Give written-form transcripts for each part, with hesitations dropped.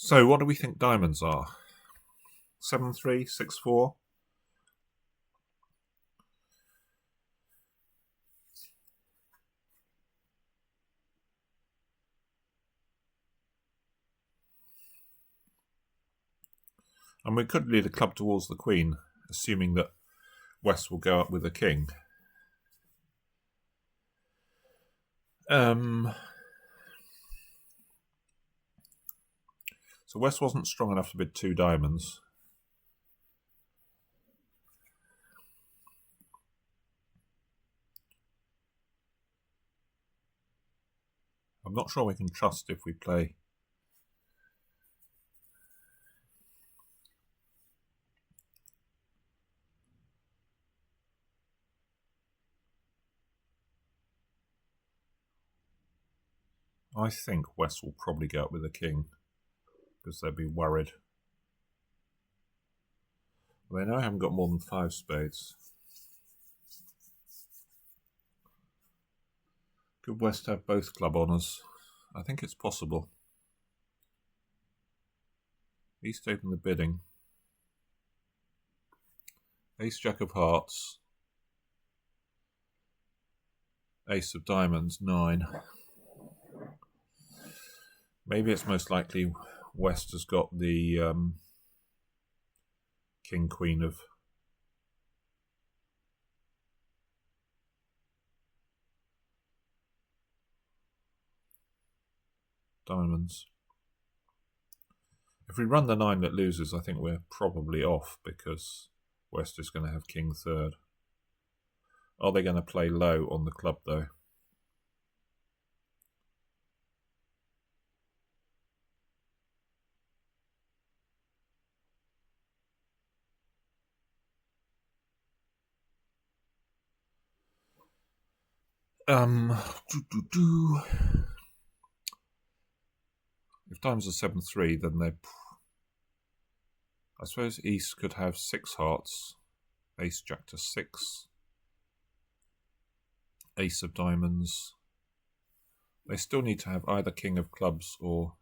So what do we think diamonds are? 7-3, 6-4? And we could lead a club towards the queen, assuming that West will go up with a king. So West wasn't strong enough to bid 2 diamonds. I'm not sure we can trust if we play. I think West will probably go up with a king because they'll be worried. They know I haven't got more than 5 spades. Could West have both club honours? I think it's possible. East open the bidding. Ace Jack of Hearts. Ace of Diamonds, 9. Maybe it's most likely West has got the King Queen of Diamonds. If we run the 9 that loses, I think we're probably off because West is going to have King 3rd. Are they going to play low on the club though? If diamonds are 7-3, then they. I suppose East could have 6 hearts. Ace Jack to 6. Ace of Diamonds. They still need to have either King of Clubs or.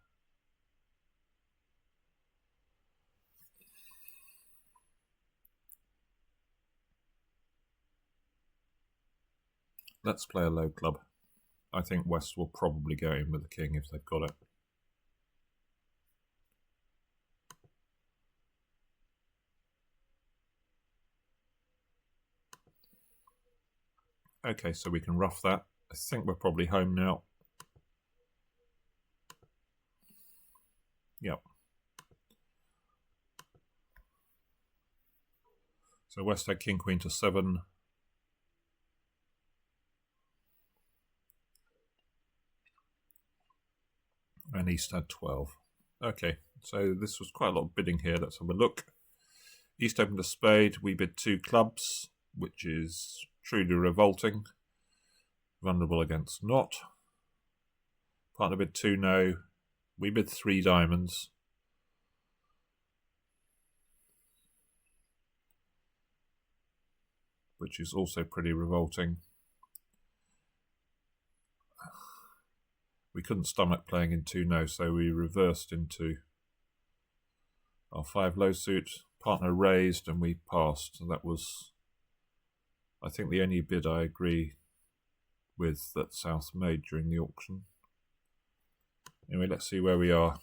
Let's play a low club. I think West will probably go in with the king if they've got it. Okay, so we can rough that. I think we're probably home now. Yep. So West had King Queen to 7. And East had 12. Okay, so this was quite a lot of bidding here. Let's have a look. East opened a spade. We bid 2 clubs, which is truly revolting. Vulnerable against not. Partner bid 2 no. We bid 3 diamonds. Which is also pretty revolting. We couldn't stomach playing in 2 no, so we reversed into our 5 low suit. Partner raised and we passed. And that was, I think, the only bid I agree with that South made during the auction. Anyway, let's see where we are.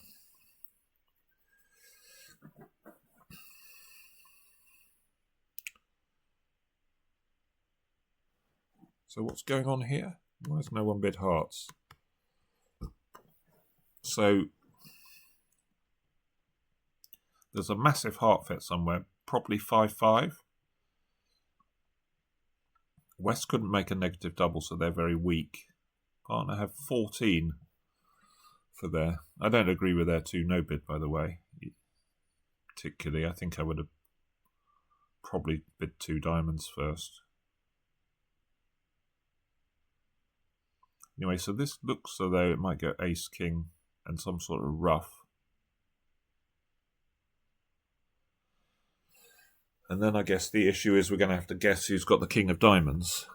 So what's going on here? Why has no one bid hearts? So there's a massive heart fit somewhere, probably 5-5. West couldn't make a negative double, so they're very weak. Partner have 14 for their. I don't agree with their 2 no bid, by the way. Particularly, I think I would have probably bid 2 diamonds first. Anyway, so this looks as though it might go ace king and some sort of ruff. And then I guess the issue is we're going to have to guess who's got the king of diamonds.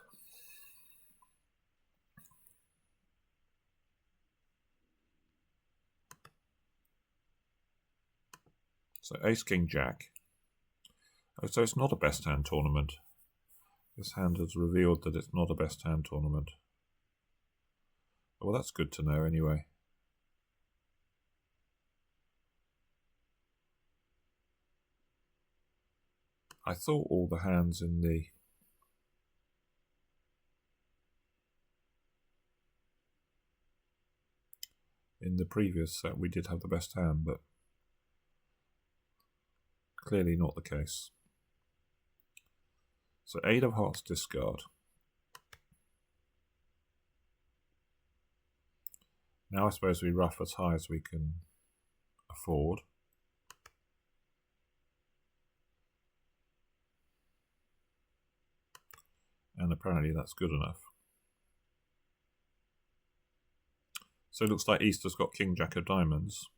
So ace, king, jack. Oh, so it's not a best hand tournament. This hand has revealed that it's not a best hand tournament. Well, that's good to know anyway. I thought all the hands in the previous set we did have the best hand, but clearly not the case. So 8 of hearts discard. Now I suppose we rough as high as we can afford. And apparently that's good enough. So it looks like Easter's got king, jack of diamonds.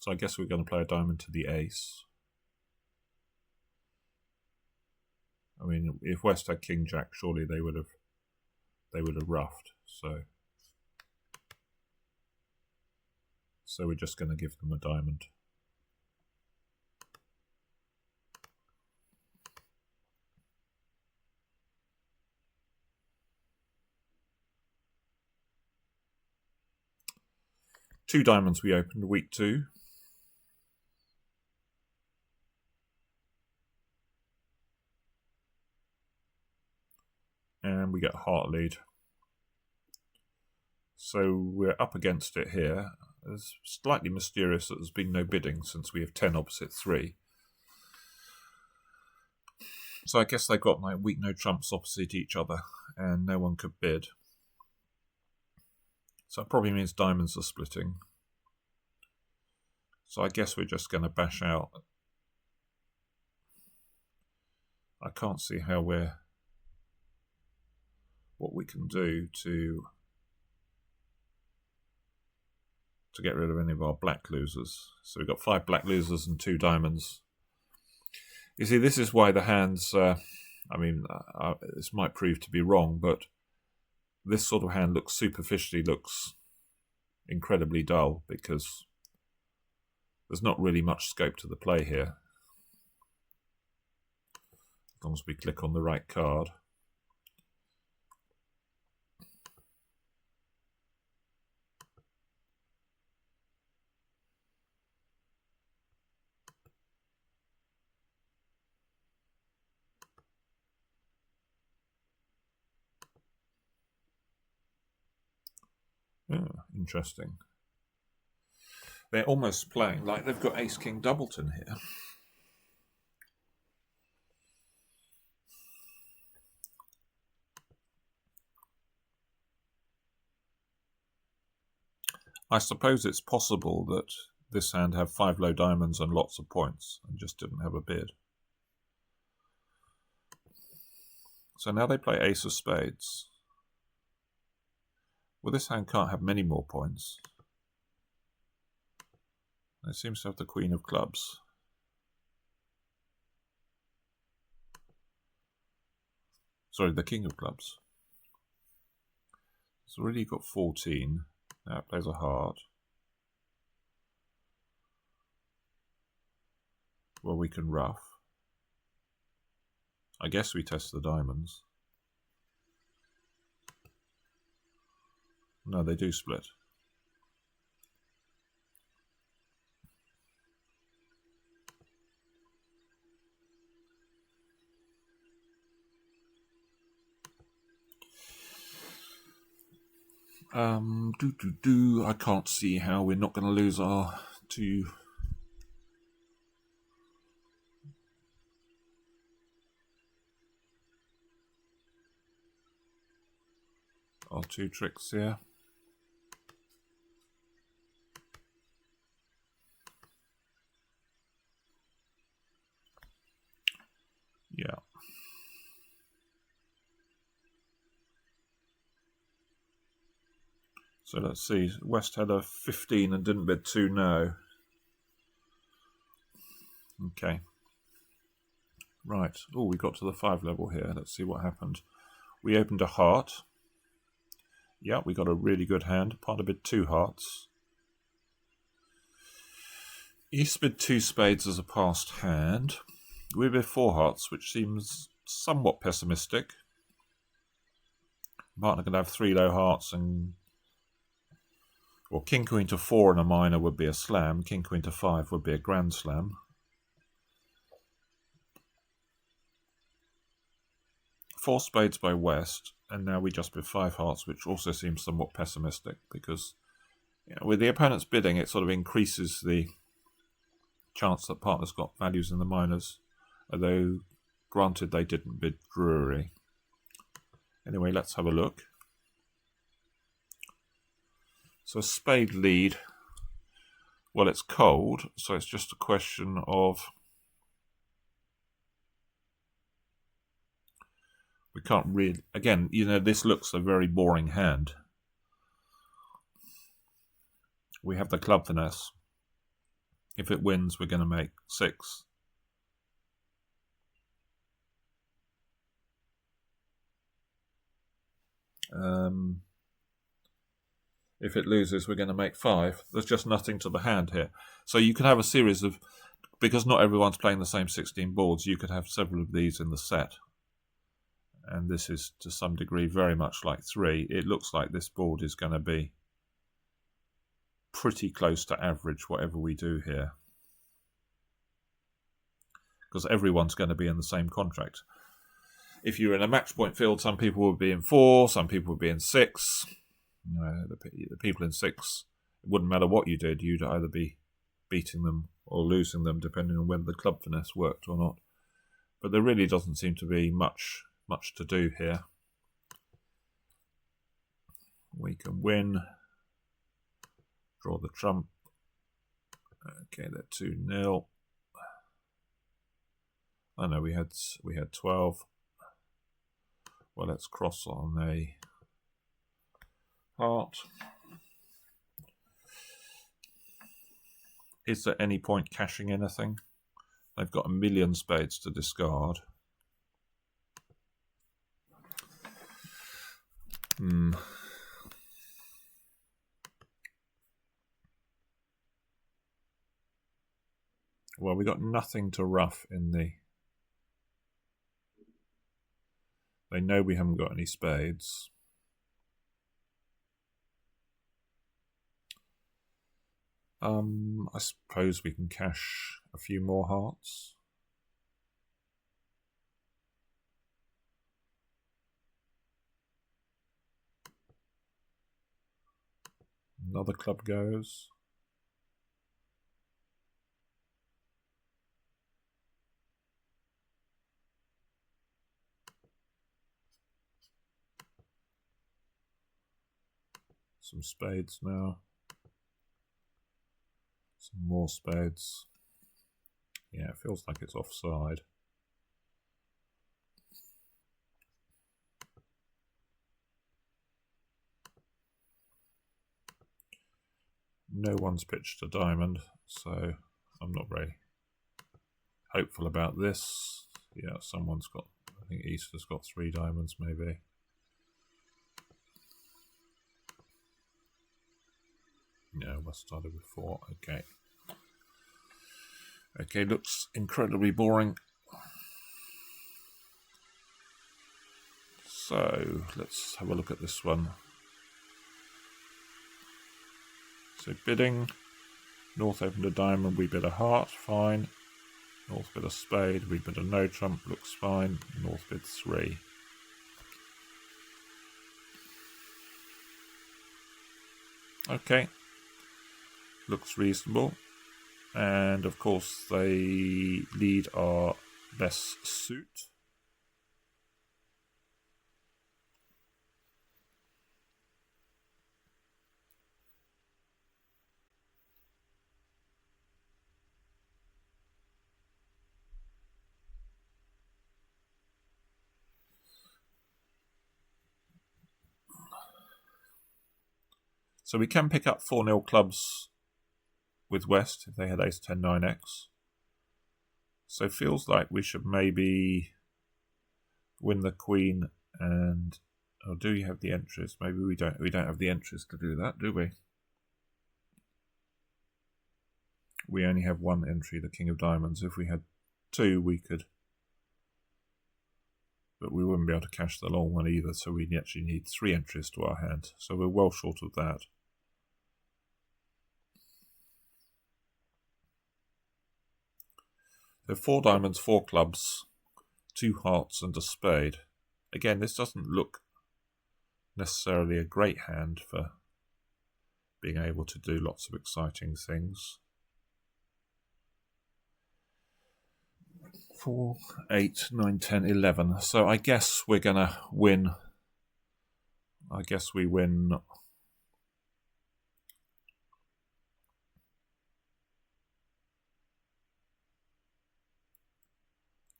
So I guess we're going to play a diamond to the ace. I mean, if West had king, jack, surely they would have roughed. So we're just going to give them a diamond. Two diamonds we opened, week 2. And we get a heart lead. So we're up against it here. It's slightly mysterious that there's been no bidding since we have 10 opposite 3. So I guess they've got like weak no trumps opposite each other and no one could bid. So that probably means diamonds are splitting. So I guess we're just going to bash out. I can't see how what we can do to get rid of any of our black losers. So we've got 5 black losers and 2 diamonds. You see, this is why the hands, this might prove to be wrong, but this sort of hand superficially looks incredibly dull because there's not really much scope to the play here. As long as we click on the right card. Oh, interesting. They're almost playing like they've got ace-king doubleton here. I suppose it's possible that this hand had 5 low diamonds and lots of points and just didn't have a bid. So now they play ace of spades. Well, this hand can't have many more points. It seems to have the queen of clubs. Sorry, the king of clubs. It's already got 14. Now it plays a heart. Well, we can rough. I guess we test the diamonds. No, they do split. I can't see how we're not going to lose our 2. Our 2 tricks here. Yeah. So let's see. West had a 15 and didn't bid 2 no. Okay. Right. Oh, we got to the 5 level here. Let's see what happened. We opened a heart. Yeah, we got a really good hand. Part of bid 2 hearts. East bid 2 spades as a passed hand. We bid 4 hearts, which seems somewhat pessimistic. Partner can have 3 low hearts and... Well, king queen to 4 and a minor would be a slam. King queen to 5 would be a grand slam. 4 spades by West, and now we just bid 5 hearts, which also seems somewhat pessimistic because with the opponent's bidding, it sort of increases the chance that partner's got values in the minors, although granted they didn't bid Drury. Anyway, let's have a look. So spade lead, well, it's cold, so it's just a question of... We can't really... Again, this looks a very boring hand. We have the club finesse. If it wins, we're going to make 6. If it loses, we're going to make 5. There's just nothing to the hand here. So you could have a series of... Because not everyone's playing the same 16 boards, you could have several of these in the set. And this is, to some degree, very much like 3. It looks like this board is going to be pretty close to average, whatever we do here. Because everyone's going to be in the same contract. If you're in a match point field, some people would be in 4, some people would be in 6. The people in 6, it wouldn't matter what you did, you'd either be beating them or losing them, depending on whether the club finesse worked or not. But there really doesn't seem to be much to do here. We can win, draw the trump. Okay, they're 2-0. Oh no, we had 12. Well, let's cross on a heart. Is there any point cashing anything? They've got a million spades to discard. Well, we got nothing to rough in the... They know we haven't got any spades. I suppose we can cash a few more hearts. Another club goes. Some spades now. Some more spades. Yeah, it feels like it's offside. No one's pitched a diamond, so I'm not very hopeful about this. Yeah, someone's got, I think Easter's got 3 diamonds maybe. No, West started with 4. Okay. Okay, looks incredibly boring. So, let's have a look at this one. So, bidding. North opened a diamond, we bid a heart, fine. North bid a spade, we bid a no trump, looks fine. North bid 3. Okay. Looks reasonable. And of course they lead our best suit. So we can pick up 4-0 clubs with West if they had ace 10 9x. So feels like we should maybe win the queen and... Oh, do you have the entries? Maybe we don't. We don't have the entries to do that, do we? we only have one entry, the King of Diamonds. If we had two, we could, but we wouldn't be able to cash the long one either, so we actually need three entries to our hand. So we're well short of that. So 4 diamonds, 4 clubs, 2 hearts and a spade. Again, this doesn't look necessarily a great hand for being able to do lots of exciting things. 4, 8, 9, 10, 11. So I guess we're going to win. I guess we win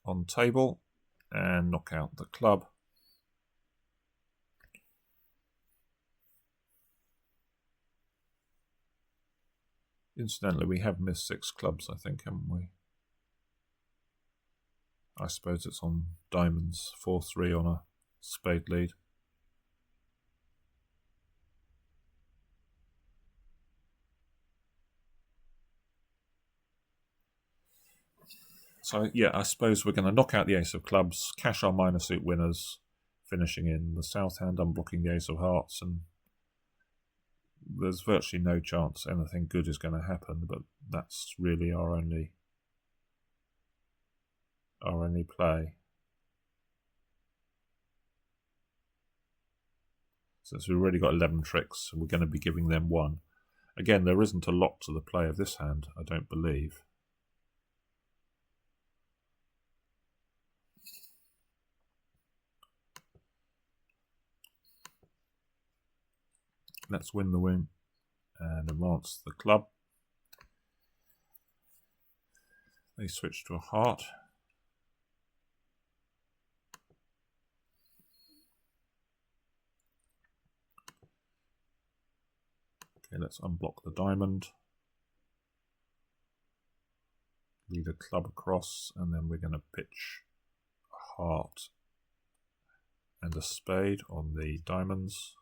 on table and knock out the club. Incidentally, we have missed 6 clubs, I think, haven't we? I suppose it's on diamonds, 4-3 on a spade lead. So yeah, I suppose we're going to knock out the ace of clubs, cash our minor suit winners, finishing in the south hand, unblocking the ace of hearts, and there's virtually no chance anything good is going to happen, but that's really our only play. Since we've already got 11 tricks, we're going to be giving them 1. Again, there isn't a lot to the play of this hand, I don't believe. Let's win the win and advance the club. They switch to a heart. Okay, let's unblock the diamond. Lead a club across, and then we're going to pitch a heart and a spade on the diamonds.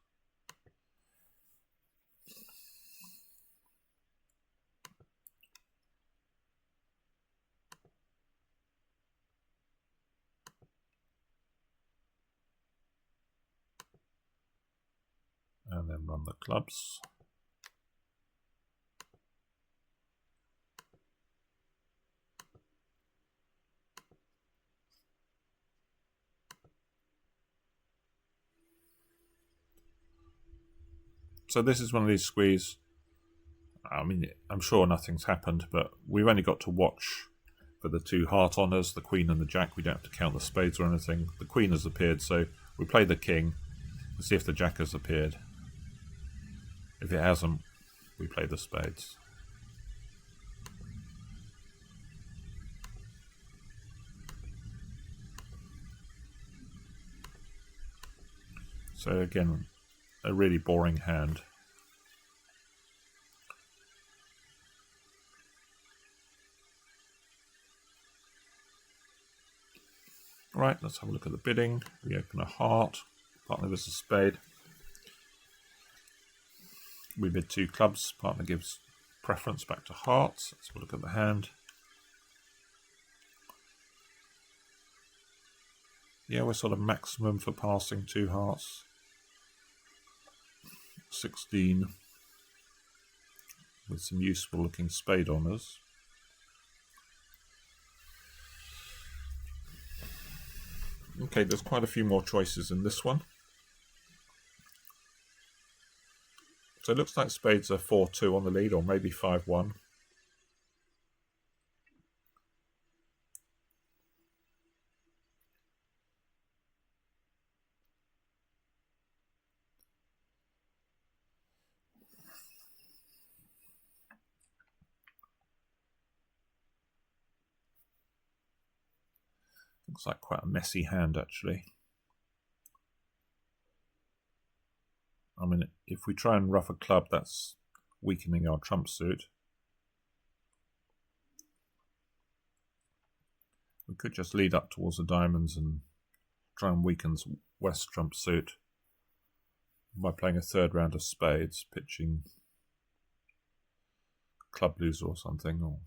And then run the clubs. So this is one of these squeeze. I mean, I'm sure nothing's happened, but we've only got to watch for the 2 heart honours, the queen and the jack. We don't have to count the spades or anything. The queen has appeared, so we play the king and see if the jack has appeared. If it hasn't, we play the spades. So again, a really boring hand. Right, let's have a look at the bidding. We open a heart, partner gives a spade. We bid 2 clubs, partner gives preference back to hearts. Let's have a look at the hand. Yeah, we're sort of maximum for passing 2 hearts. 16 with some useful looking spade honours. Okay, there's quite a few more choices in this one. So it looks like spades are 4-2 on the lead, or maybe 5-1. Looks like quite a messy hand, actually. I mean, if we try and ruff a club, that's weakening our trump suit. We could just lead up towards the diamonds and try and weaken West trump suit by playing a 3rd round of spades, pitching club loser or something. Or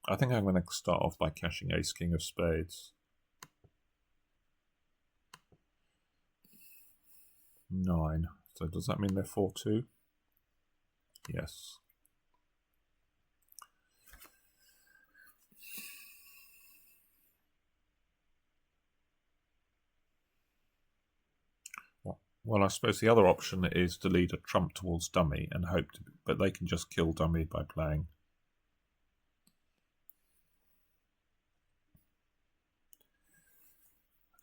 I think I'm going to start off by cashing ace king of spades. 9. So does that mean they're 4-2? Yes. Well, I suppose the other option is to lead a trump towards dummy and hope to, but they can just kill dummy by playing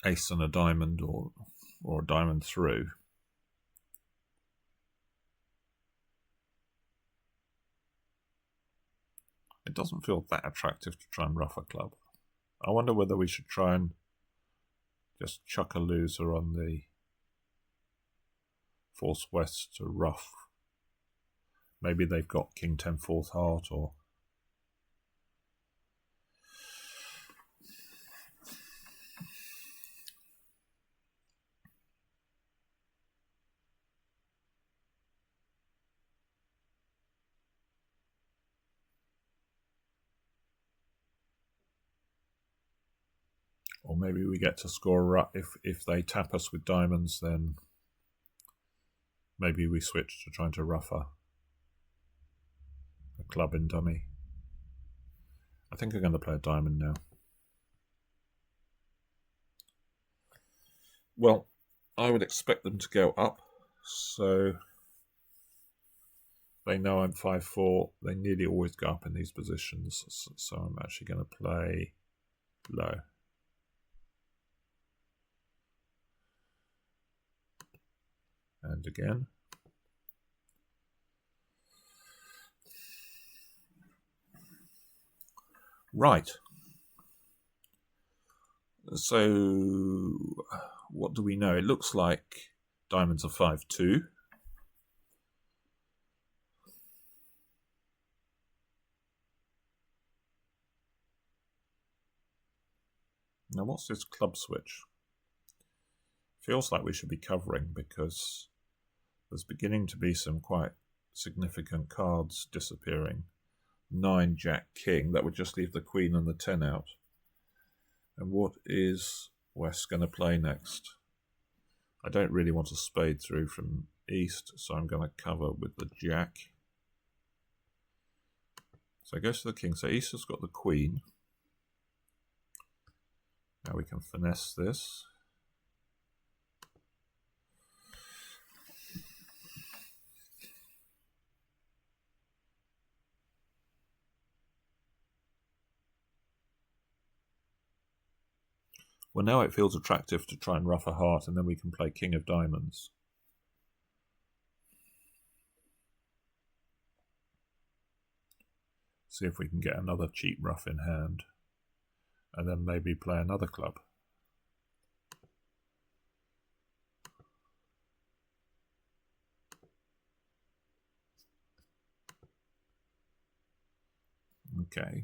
ace and a diamond or a diamond through. It doesn't feel that attractive to try and rough a club. I wonder whether we should try and just chuck a loser on the force west to rough. Maybe they've got king 10 4th heart, or maybe we get to score if they tap us with diamonds, then maybe we switch to trying to rough a club in dummy. I think I'm going to play a diamond now. Well, I would expect them to go up, so they know I'm 5-4. They nearly always go up in these positions, so I'm actually going to play low. And again. Right. So, what do we know? It looks like diamonds are 5-2. Now, what's this club switch? Feels like we should be covering because there's beginning to be some quite significant cards disappearing. 9, Jack, King. That would just leave the Queen and the 10 out. And what is West going to play next? I don't really want a spade through from East, so I'm going to cover with the Jack. So it goes to the King. So East has got the Queen. Now we can finesse this. Well, now it feels attractive to try and rough a heart, and then we can play King of Diamonds. See if we can get another cheap rough in hand, and then maybe play another club. Okay.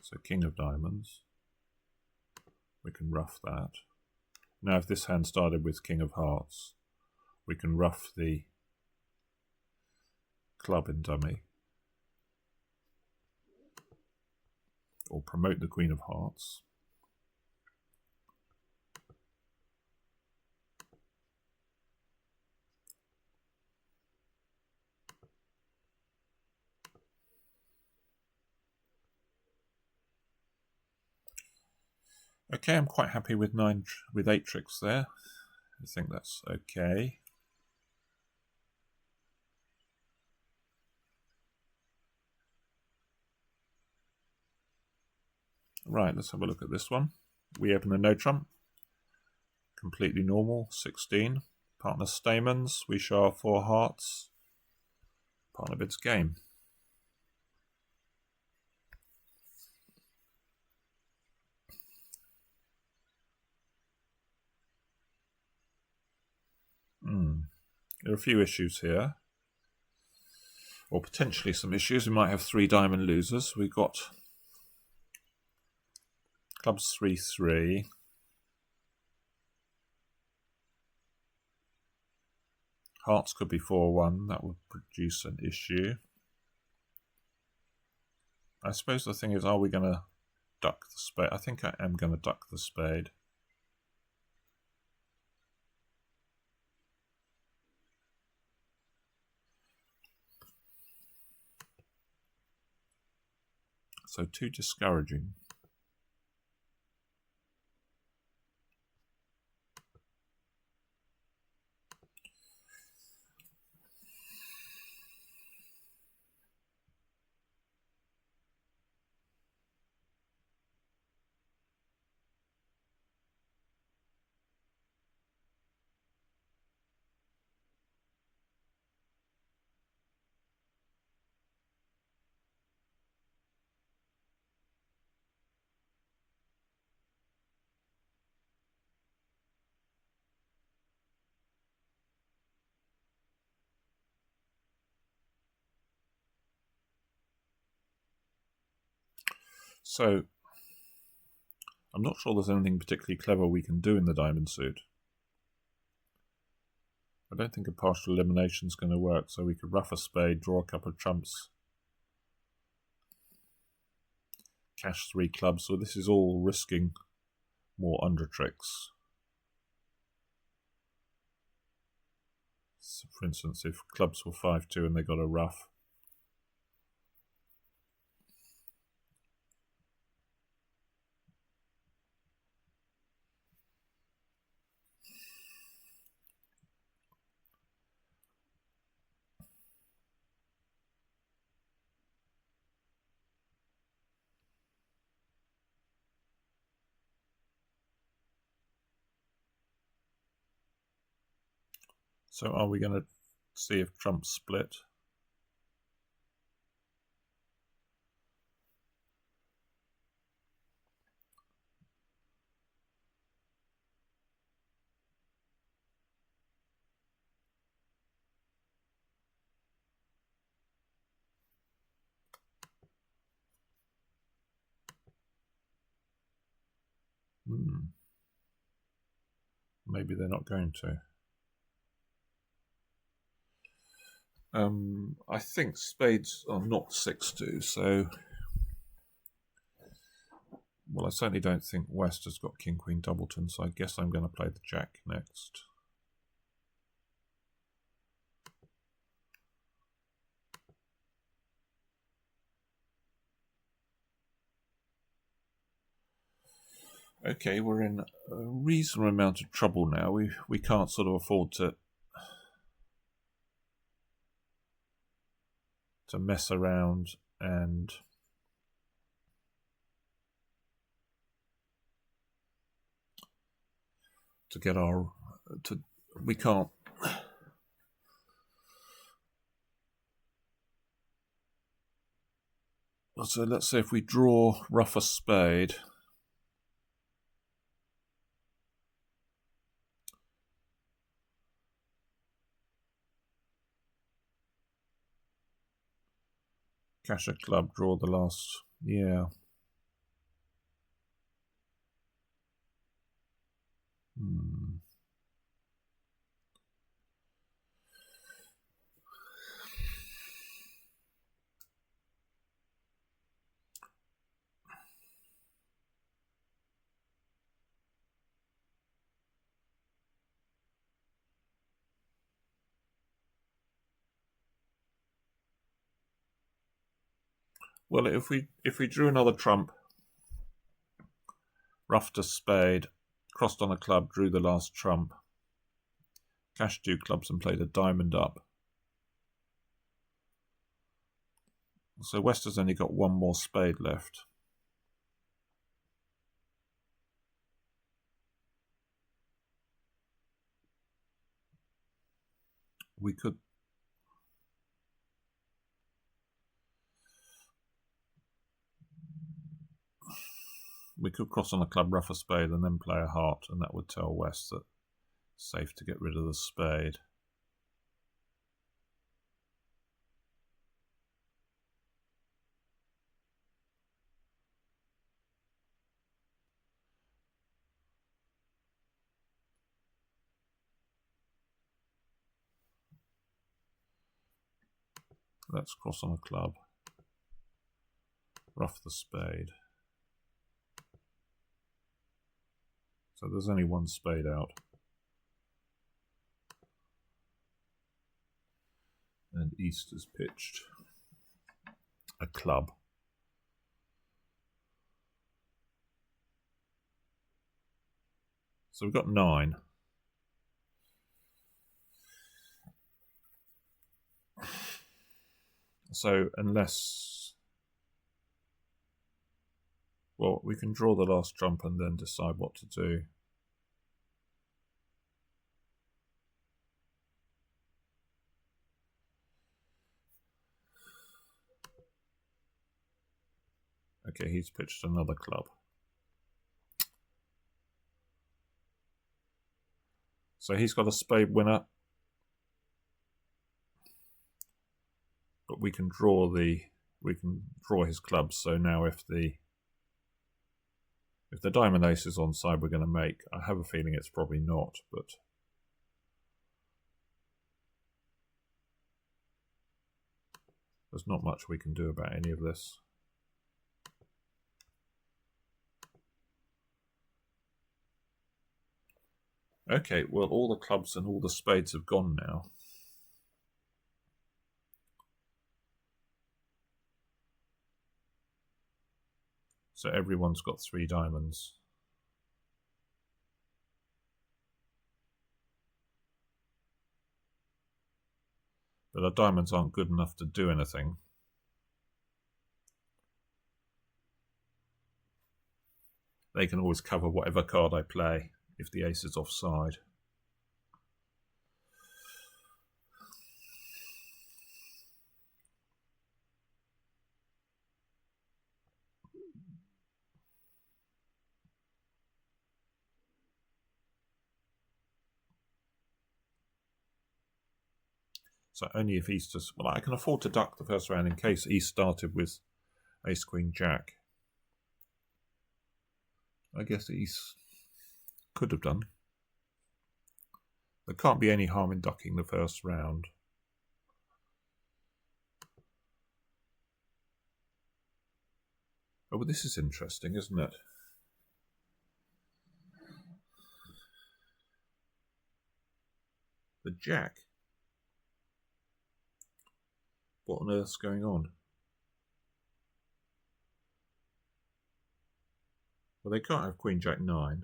So King of Diamonds. We can rough that. Now if this hand started with King of Hearts, we can rough the club in dummy. Or promote the Queen of Hearts. Okay, I'm quite happy with 8 tricks there. I think that's okay. Right, let's have a look at this one. We open a no trump. Completely normal, 16. Partner stamens, we show our 4 hearts. Partner bids game. There are a few issues here. Or potentially some issues. We might have 3 diamond losers. We've got clubs 3-3. Hearts could be 4-1. That would produce an issue. I suppose the thing is, are we going to duck the spade? I think I am going to duck the spade. So too discouraging. So I'm not sure there's anything particularly clever we can do in the diamond suit. I don't think a partial elimination is going to work, so we could ruff a spade, draw a couple of trumps, cash 3 clubs, so this is all risking more under tricks. So for instance, if clubs were 5-2 and they got a ruff, so are we going to see if trumps split? Maybe they're not going to. I think spades are not 6-2, so... Well, I certainly don't think West has got King-Queen Doubleton, so I guess I'm going to play the Jack next. Okay, we're in a reasonable amount of trouble now. We can't sort of afford to mess around and to get our we can't. So let's say if we draw ruff a spade, cash a club, draw the last, yeah. Well, if we drew another trump, ruffed a spade, crossed on a club, drew the last trump, cashed 2 clubs and played a diamond up. So West has only got 1 more spade left. We could cross on a club, ruff a spade, and then play a heart, and that would tell West that it's safe to get rid of the spade. let's cross on a club. Ruff the spade. So there's only one spade out. And East has pitched a club. So we've got 9. So unless, well, we can draw the last trump and then decide what to do. Okay, he's pitched another club. So he's got a spade winner. But we can draw his clubs. So now if the diamond ace is on side, we're going to make. I have a feeling it's probably not, but there's not much we can do about any of this. Okay, well, all the clubs and all the spades have gone now. So everyone's got 3 diamonds. But our diamonds aren't good enough to do anything. They can always cover whatever card I play if the ace is offside. So only if East is... Well, I can afford to duck the first round in case East started with Ace, Queen, Jack. I guess East could have done. There can't be any harm in ducking the first round. Oh, but this is interesting, isn't it? The Jack. What on earth's going on? Well, they can't have Queen, Jack, 9.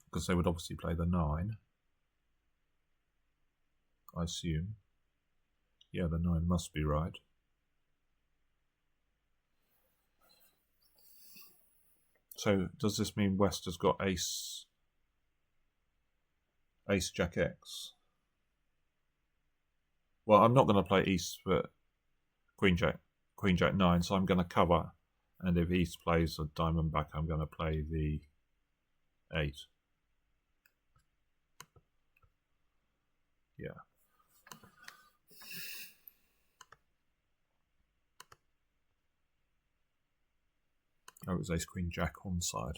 Because they would obviously play the 9. I assume. Yeah, the 9 must be right. So does this mean West has got Ace, Jack, X? Well, I'm not going to play East for Queen, Jack, 9, so I'm going to cover. And if East plays a diamond back, I'm going to play the 8. Yeah. Oh, it was Ace, Queen, Jack onside.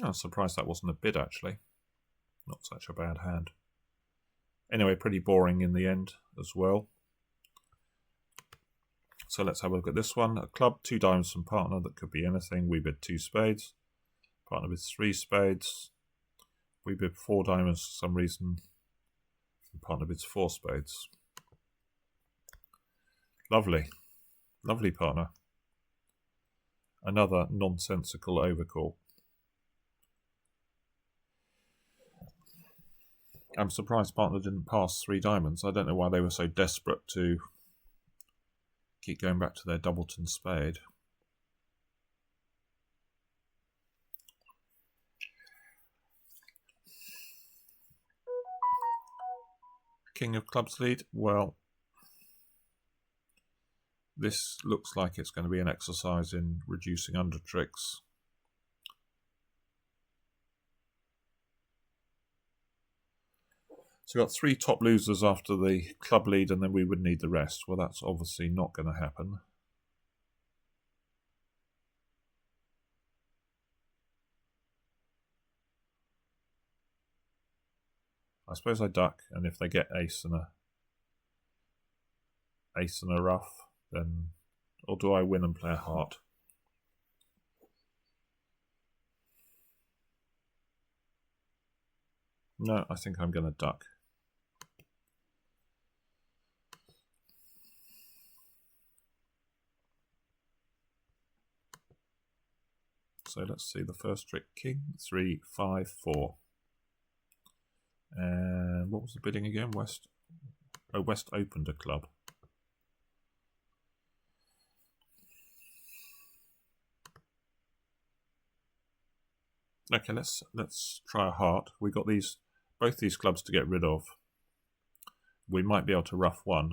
Oh, I'm surprised that wasn't a bid, actually. Not such a bad hand. Anyway, pretty boring in the end as well. So let's have a look at this one. A club, 2 diamonds from partner. That could be anything. We bid 2 spades. Partner bids 3 spades. We bid 4 diamonds for some reason. And partner bids 4 spades. Lovely. Lovely, partner. Another nonsensical overcall. I'm surprised partner didn't pass 3 diamonds. I don't know why they were so desperate to keep going back to their doubleton spade. King of clubs lead. Well, this looks like it's going to be an exercise in reducing under tricks. So we've got 3 top losers after the club lead, and then we would need the rest. Well, that's obviously not going to happen. I suppose I duck, and if they get ace and a ruff, then... Or do I win and play a heart? No, I think I'm going to duck. So let's see the first trick. King, 3, 5, 4. And what was the bidding again? West. Oh, West opened a club. Okay, let's try a heart. We got both these clubs to get rid of. We might be able to ruff one.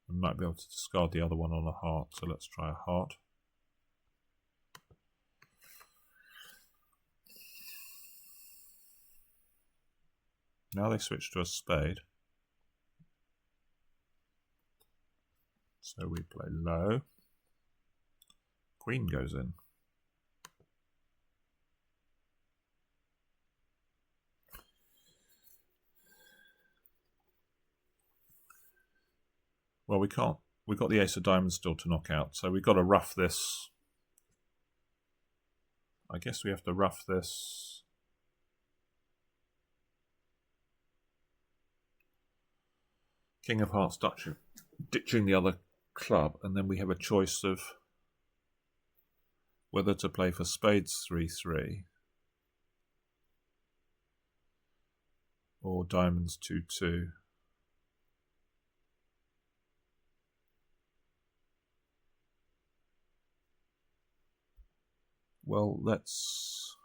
We might be able to discard the other one on a heart. So let's try a heart. Now they switch to a spade. So we play low. Queen goes in. Well, we can't. We've got the ace of diamonds still to knock out, so we've got to ruff this. I guess we have to ruff this. King of hearts ditching the other club, and then we have a choice of whether to play for spades 3-3 or diamonds 2-2. Well, let's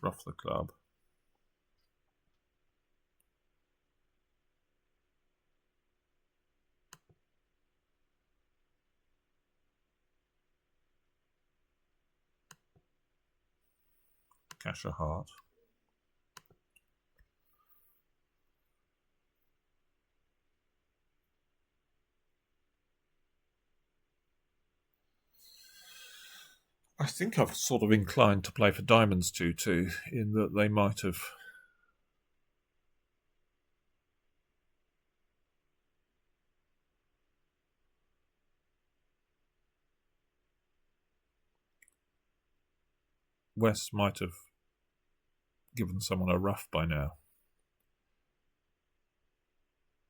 ruff the club. Cash a heart. I think I've sort of inclined to play for diamonds 2-2, in that they might have... West might have given someone a ruff by now.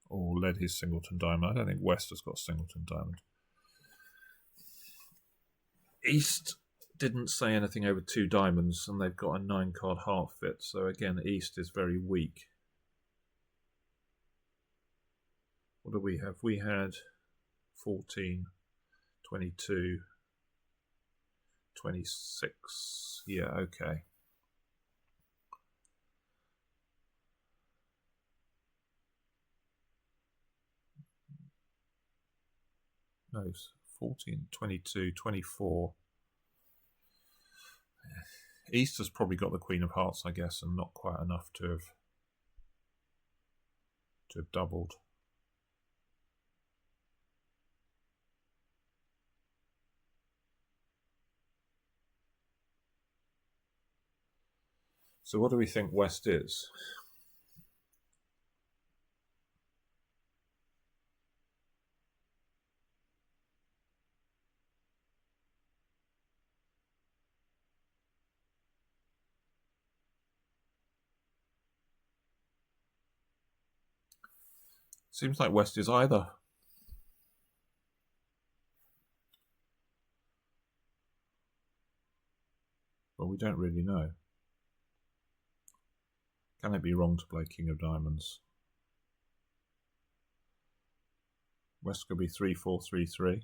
Or led his singleton diamond. I don't think West has got singleton diamond. East didn't say anything over 2 diamonds, and they've got a 9-card heart fit. So again, East is very weak. What do we have? We had 14, 22, 26. Yeah, okay. No, 14, 22, 24. East has probably got the Queen of Hearts, I guess, and not quite enough to have doubled. So what do we think West is? Seems like West is either. Well, we don't really know. Can it be wrong to play King of Diamonds? West could be 3-4, 3-3.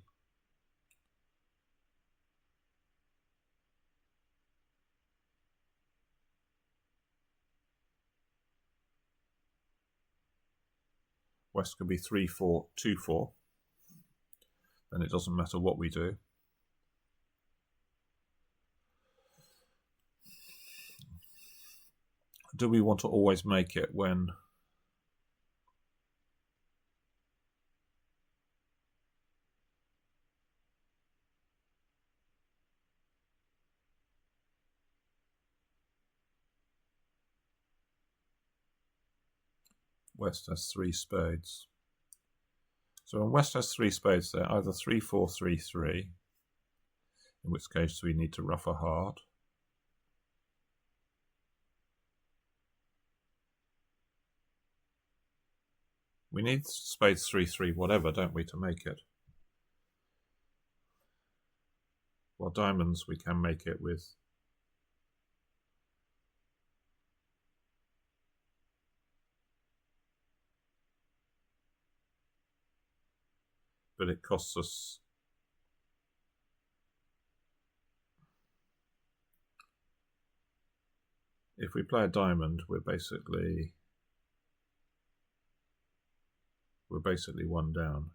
West could be 3-4, 2-4. Then it doesn't matter what we do. Do we want to always make it when... West has 3 spades. So when West has 3 spades, they're either 3-4, 3-3, in which case we need to ruff a heart. We need spades 3-3 whatever, don't we, to make it? Well, diamonds we can make it with. But it costs us if we play a diamond, we're basically one down.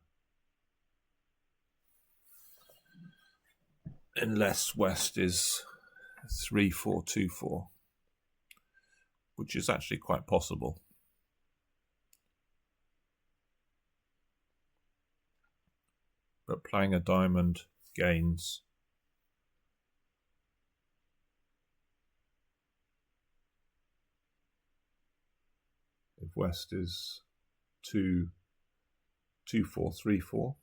Unless West is 3-4, 2-4, which is actually quite possible. But playing a diamond gains. If West is 2-4, 3-4.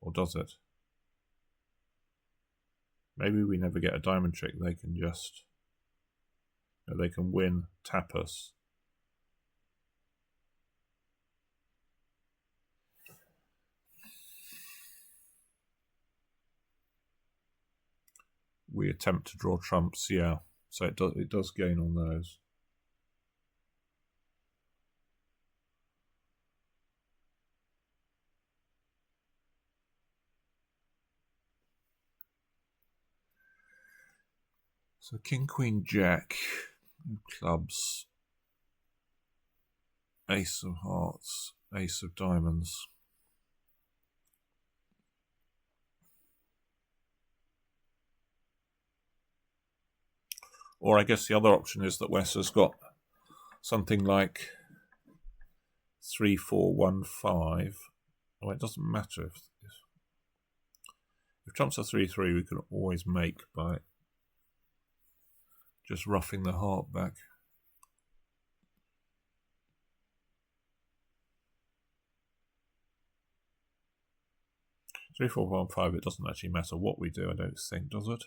Or does it? Maybe we never get a diamond trick. They can just, they can win, tap us. We attempt to draw trumps, yeah. So it does gain on those. So King, Queen, Jack, clubs, Ace of Hearts, Ace of Diamonds. Or I guess the other option is that West has got something like 3-4-1-5. Oh, it doesn't matter if trumps are 3-3, we can always make by just roughing the heart back. 3-4-1-5. It doesn't actually matter what we do, I don't think, does it?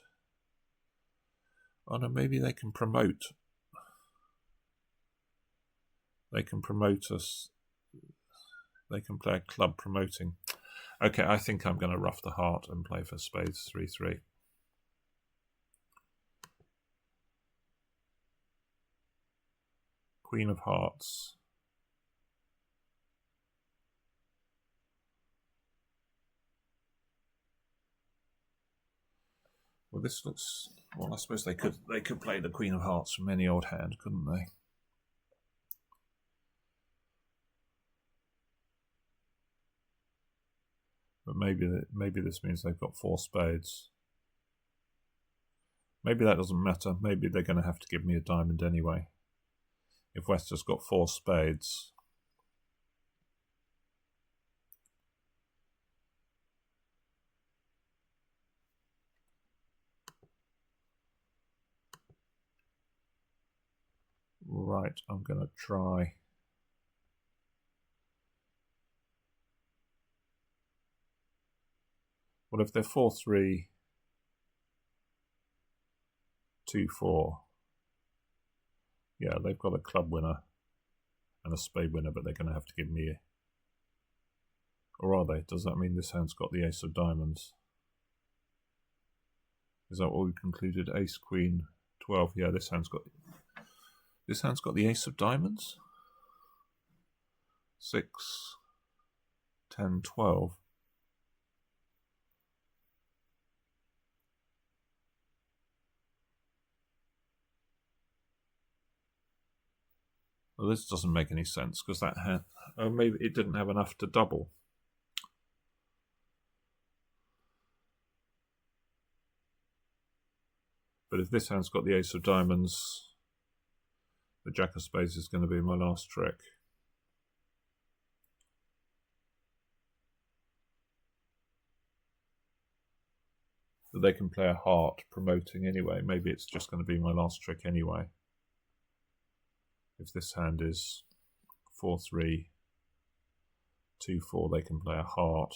Oh no, maybe they can promote. They can promote us. They can play a club promoting. Okay, I think I'm going to rough the heart and play for spades 3-3. Queen of Hearts. Well, this looks. Well, I suppose they could play the Queen of Hearts from any old hand, couldn't they? But maybe this means they've got 4 spades. Maybe that doesn't matter. Maybe they're going to have to give me a diamond anyway. If West has got 4 spades. Right, I'm going to try. Well, if they're 4-3, 2-4, yeah, they've got a club winner and a spade winner, but they're going to have to give me a... Or are they? Does that mean this hand's got the Ace of Diamonds? Is that what we concluded? Ace, Queen, 12. Yeah, this hand's got the Ace of Diamonds. 6, 10, 12. Well, this doesn't make any sense because that hand... Oh, maybe it didn't have enough to double. But if this hand's got the Ace of Diamonds, the Jack of Spades is going to be my last trick. But they can play a heart promoting anyway. Maybe it's just going to be my last trick anyway. if this hand is 4-3, 2-4, they can play a heart.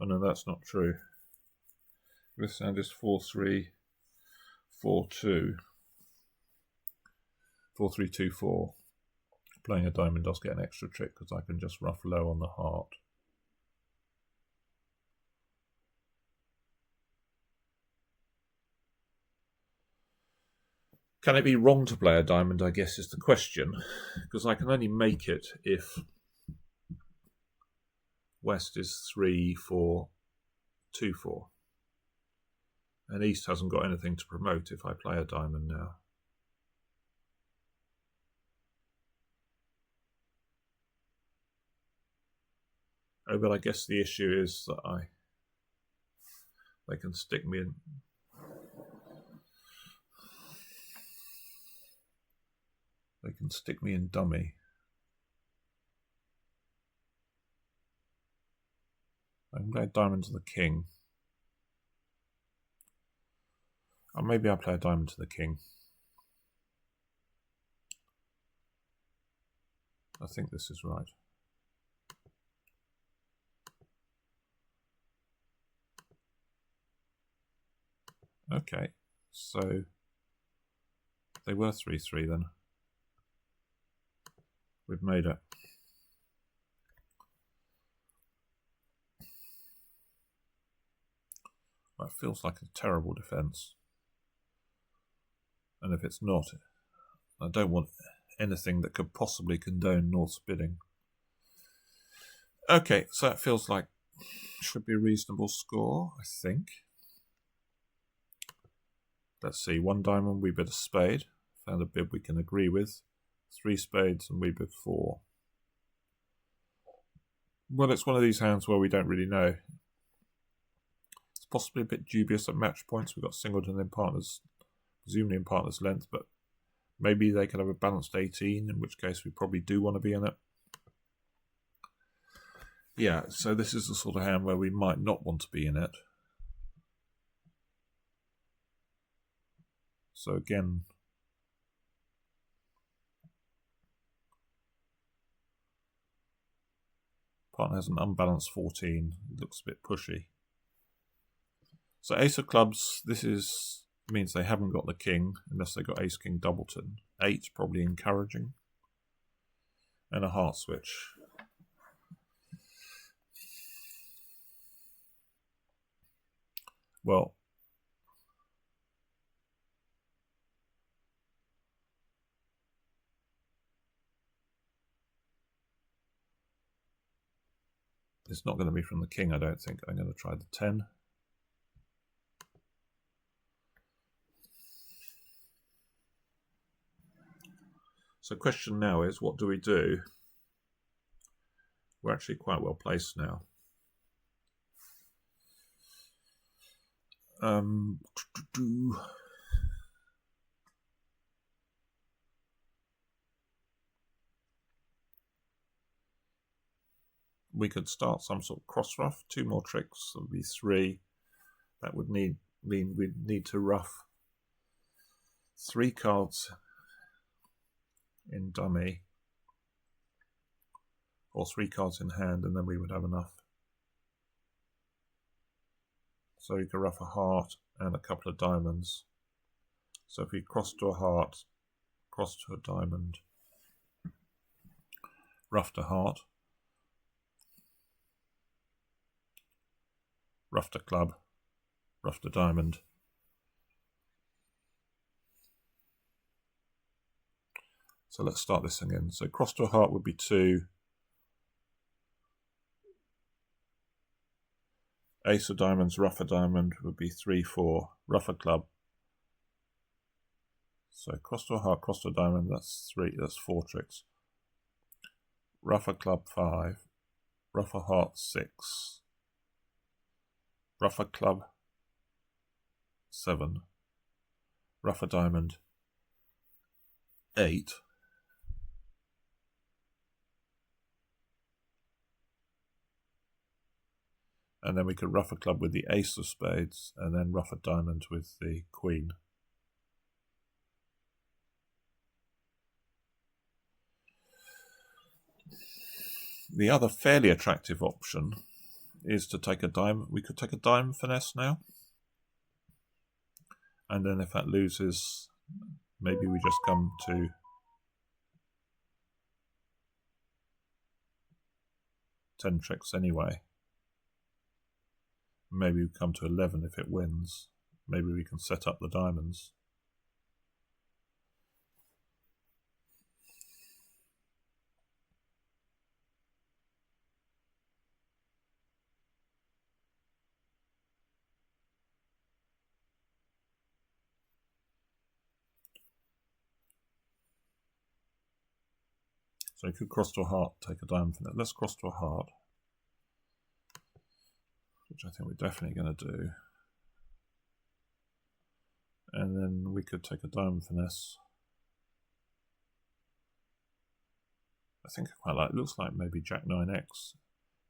Oh no, that's not true. This hand is 4-3, 4-2, 4-3, 2-4. Playing a diamond does get an extra trick because I can just rough low on the heart. Can it be wrong to play a diamond, I guess, is the question, because I can only make it if West is 3-4, 2-4. And East hasn't got anything to promote if I play a diamond now. Oh, but I guess the issue is that they can stick me in. They can stick me in dummy. I can play a diamond to the king. Or maybe I'll play a diamond to the king. I think this is right. Okay, so they were 3-3 then. We've made it. That feels like a terrible defence. And if it's not, I don't want anything that could possibly condone North's bidding. Okay, so that feels like should be a reasonable score, I think. Let's see, 1 diamond, we bid a spade. Found a bid we can agree with. 3 spades and we bid 4. Well, it's one of these hands where we don't really know. It's possibly a bit dubious at match points. We've got Singleton in partners, presumably in partners length, but maybe they can have a balanced 18, in which case we probably do want to be in it. Yeah, so this is the sort of hand where we might not want to be in it. So again, partner has an unbalanced 14. It looks a bit pushy. So ace of clubs, this means they haven't got the king, unless they got ace king doubleton. 8, probably encouraging. And a heart switch. Well, it's not going to be from the king, I don't think. I'm going to try the 10. So question now is, what do we do? We're actually quite well placed now. We could start some sort of cross ruff. 2 more tricks, that would be 3. That would mean we'd need to ruff 3 cards in dummy, or 3 cards in hand, and then we would have enough. So you could ruff a heart and a couple of diamonds. So if we cross to a heart, cross to a diamond, ruffed a heart, ruffed a club, ruffed a diamond. So let's start this again. So cross to a heart would be 2. Ace of diamonds, ruff a diamond would be 3, 4. Ruff a club. So cross to a heart, cross to a diamond, that's 3, that's 4 tricks. Ruff a club, 5. Ruff a heart, 6. Ruff a club, 7. Ruff a diamond, 8. And then we could ruff a club with the ace of spades, and then ruff a diamond with the queen. The other fairly attractive option is to take a diamond. We could take a diamond finesse now. And then if that loses, maybe we just come to ten tricks anyway. Maybe we come to 11 if it wins. Maybe we can set up the diamonds. So you could cross to a heart, take a diamond from that. Let's cross to a heart, which I think we're definitely going to do. And then we could take a diamond finesse. I think I quite like it. Looks like maybe Jack 9x,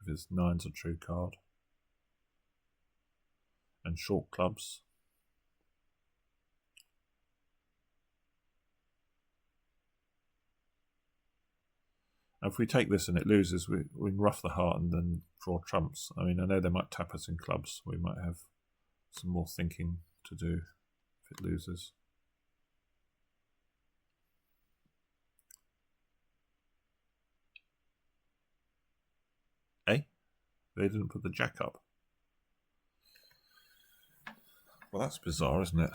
if his 9's a true card. And short clubs. If we take this and it loses, we can ruff the heart and then draw trumps. I mean, I know they might tap us in clubs. We might have some more thinking to do if it loses. Eh? They didn't put the jack up. Well, that's bizarre, isn't it?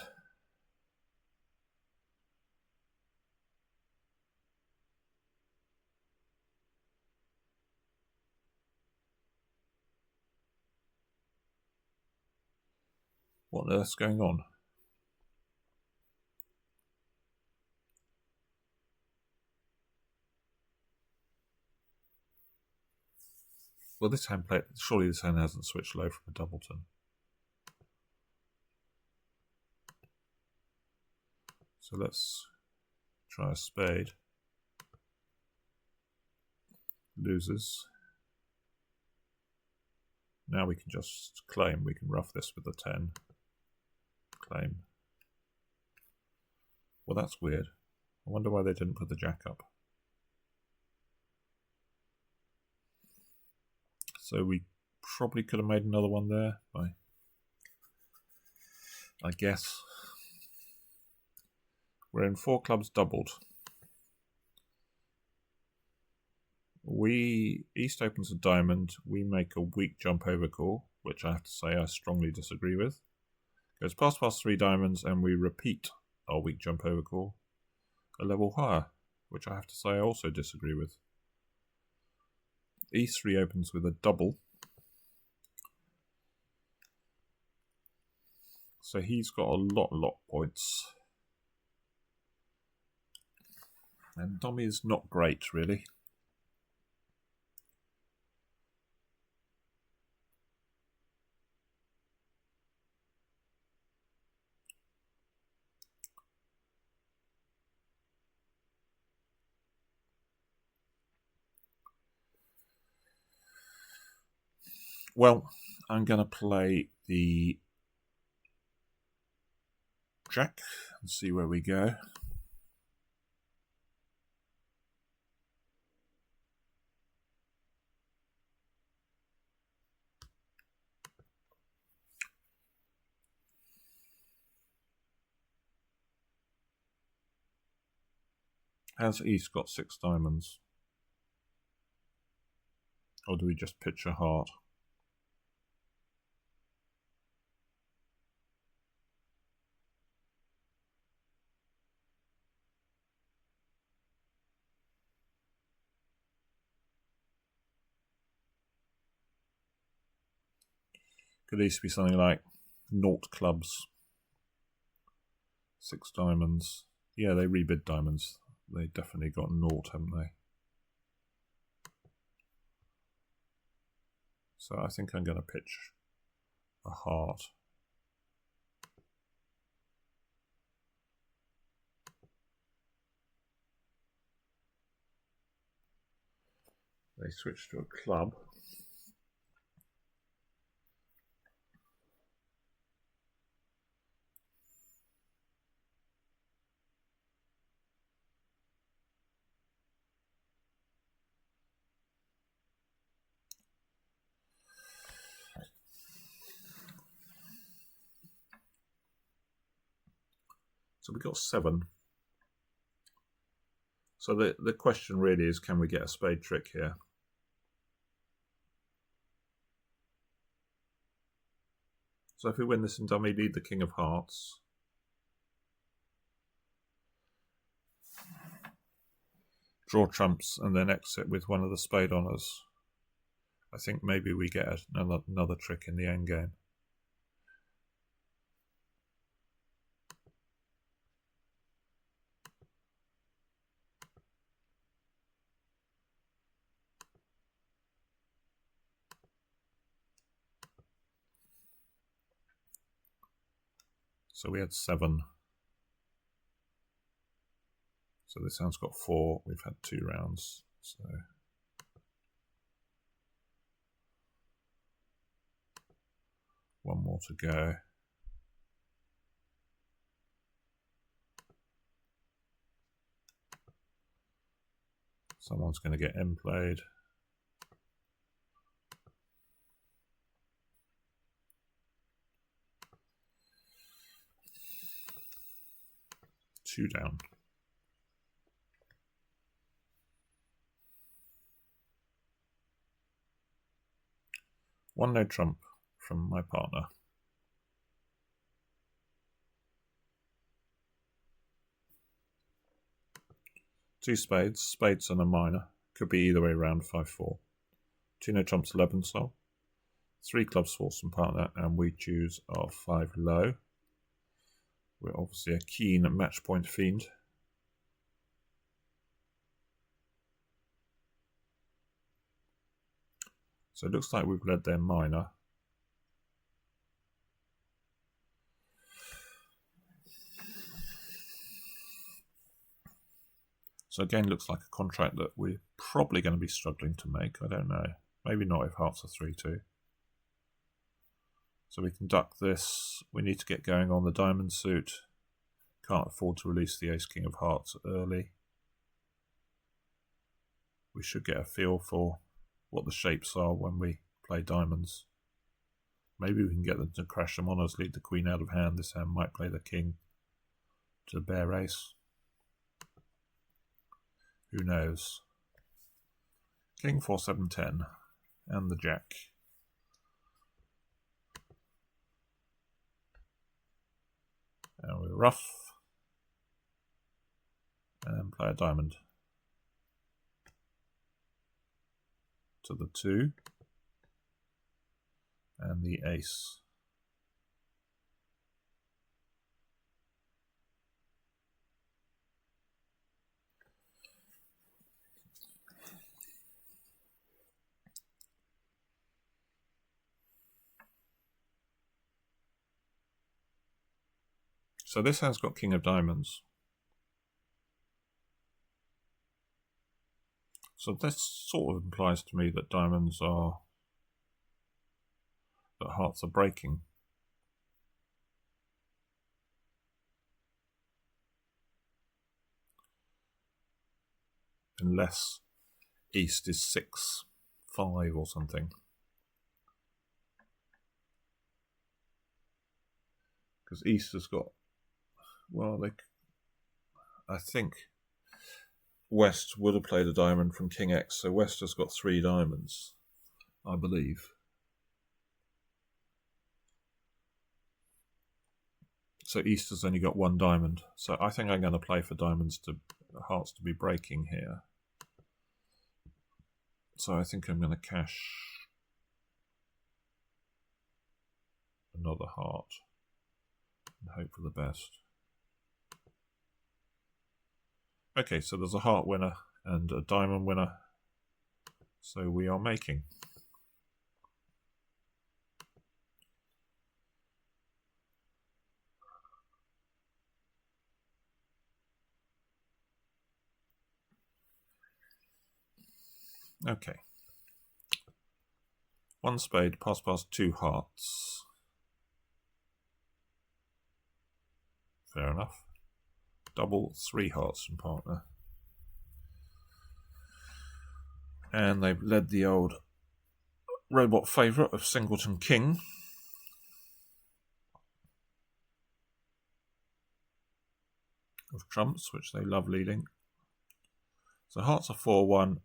What on earth's going on? Well, this hand play, surely this hand hasn't switched low from a doubleton. So let's try a spade. Loses. Now we can just claim. We can ruff this with a 10. Claim. Well, that's weird. I wonder why they didn't put the jack up. So we probably could have made another one there, I guess. We're in 4 clubs doubled. East opens a diamond. We make a weak jump over call, which I have to say I strongly disagree with. Goes past 3 diamonds, and we repeat our weak jump over call a level higher, which I have to say I also disagree with. E3 opens with a double. So he's got a lot points. And Dommy's not great, really. Well, I'm going to play the jack and see where we go. Has East got 6 diamonds? Or do we just pitch a heart? Could East be something like 0 clubs, 6 diamonds? Yeah, they rebid diamonds. They definitely got 0, haven't they? So I think I'm going to pitch a heart. They switch to a club. So we got 7. So the question really is, can we get a spade trick here? So if we win this in dummy, lead the king of hearts. Draw trumps and then exit with one of the spade honours. I think maybe we get another trick in the end game. So we had 7. So this hand's got 4. We've had 2 rounds. So one more to go. Someone's going to get end played. Two down. One no trump from my partner. Two spades, spades and a minor. Could be either way around, 5-4. Two no trumps, 11 sol. 3 clubs, force and partner, and we choose our 5 low. We're obviously a keen match point fiend. So it looks like we've led their minor. So again, looks like a contract that we're probably going to be struggling to make. I don't know. Maybe not if hearts are 3-2. So we can duck this. We need to get going on the diamond suit. Can't afford to release the ace-king of hearts early. We should get a feel for what the shapes are when we play diamonds. Maybe we can get them to crash them on us, lead the queen out of hand. This hand might play the king to the bare ace. Who knows? King 4-7-10 and the jack. And we're rough and play a diamond to the 2 and the ace. So this hand's got king of diamonds. So this sort of implies to me that diamonds are, that hearts are breaking. Unless east is 6-5 or something. Because east has got, well, I think west would have played a diamond from king X, so west has got 3 diamonds, I believe. So east has only got 1 diamond. So I think I'm going to play for diamonds to hearts to be breaking here. So I think I'm going to cash another heart and hope for the best. Okay, so there's a heart winner and a diamond winner. So we are making. Okay. 1 spade, pass, 2 hearts. Fair enough. Double, 3 hearts from partner. And they've led the old robot favourite of Singleton King. of trumps, which they love leading. So hearts are 4-1.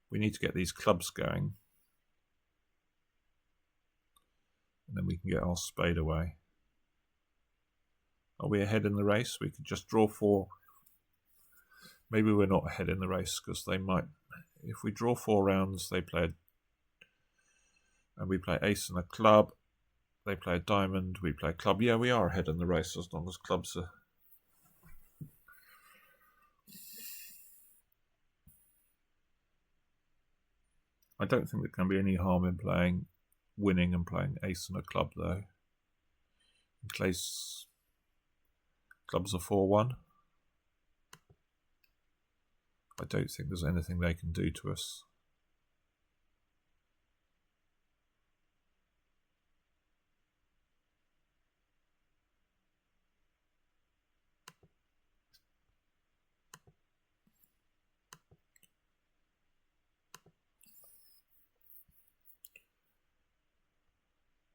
We need to get these clubs going. And then we can get our spade away. Are we ahead in the race? We could just draw 4. Maybe we're not ahead in the race because they might. If we draw 4 rounds, they play and we play ace and a club. They play a diamond, we play a club. Yeah, we are ahead in the race as long as clubs are. I don't think there can be any harm in winning and playing ace and a club though. In case clubs are 4-1. I don't think there's anything they can do to us.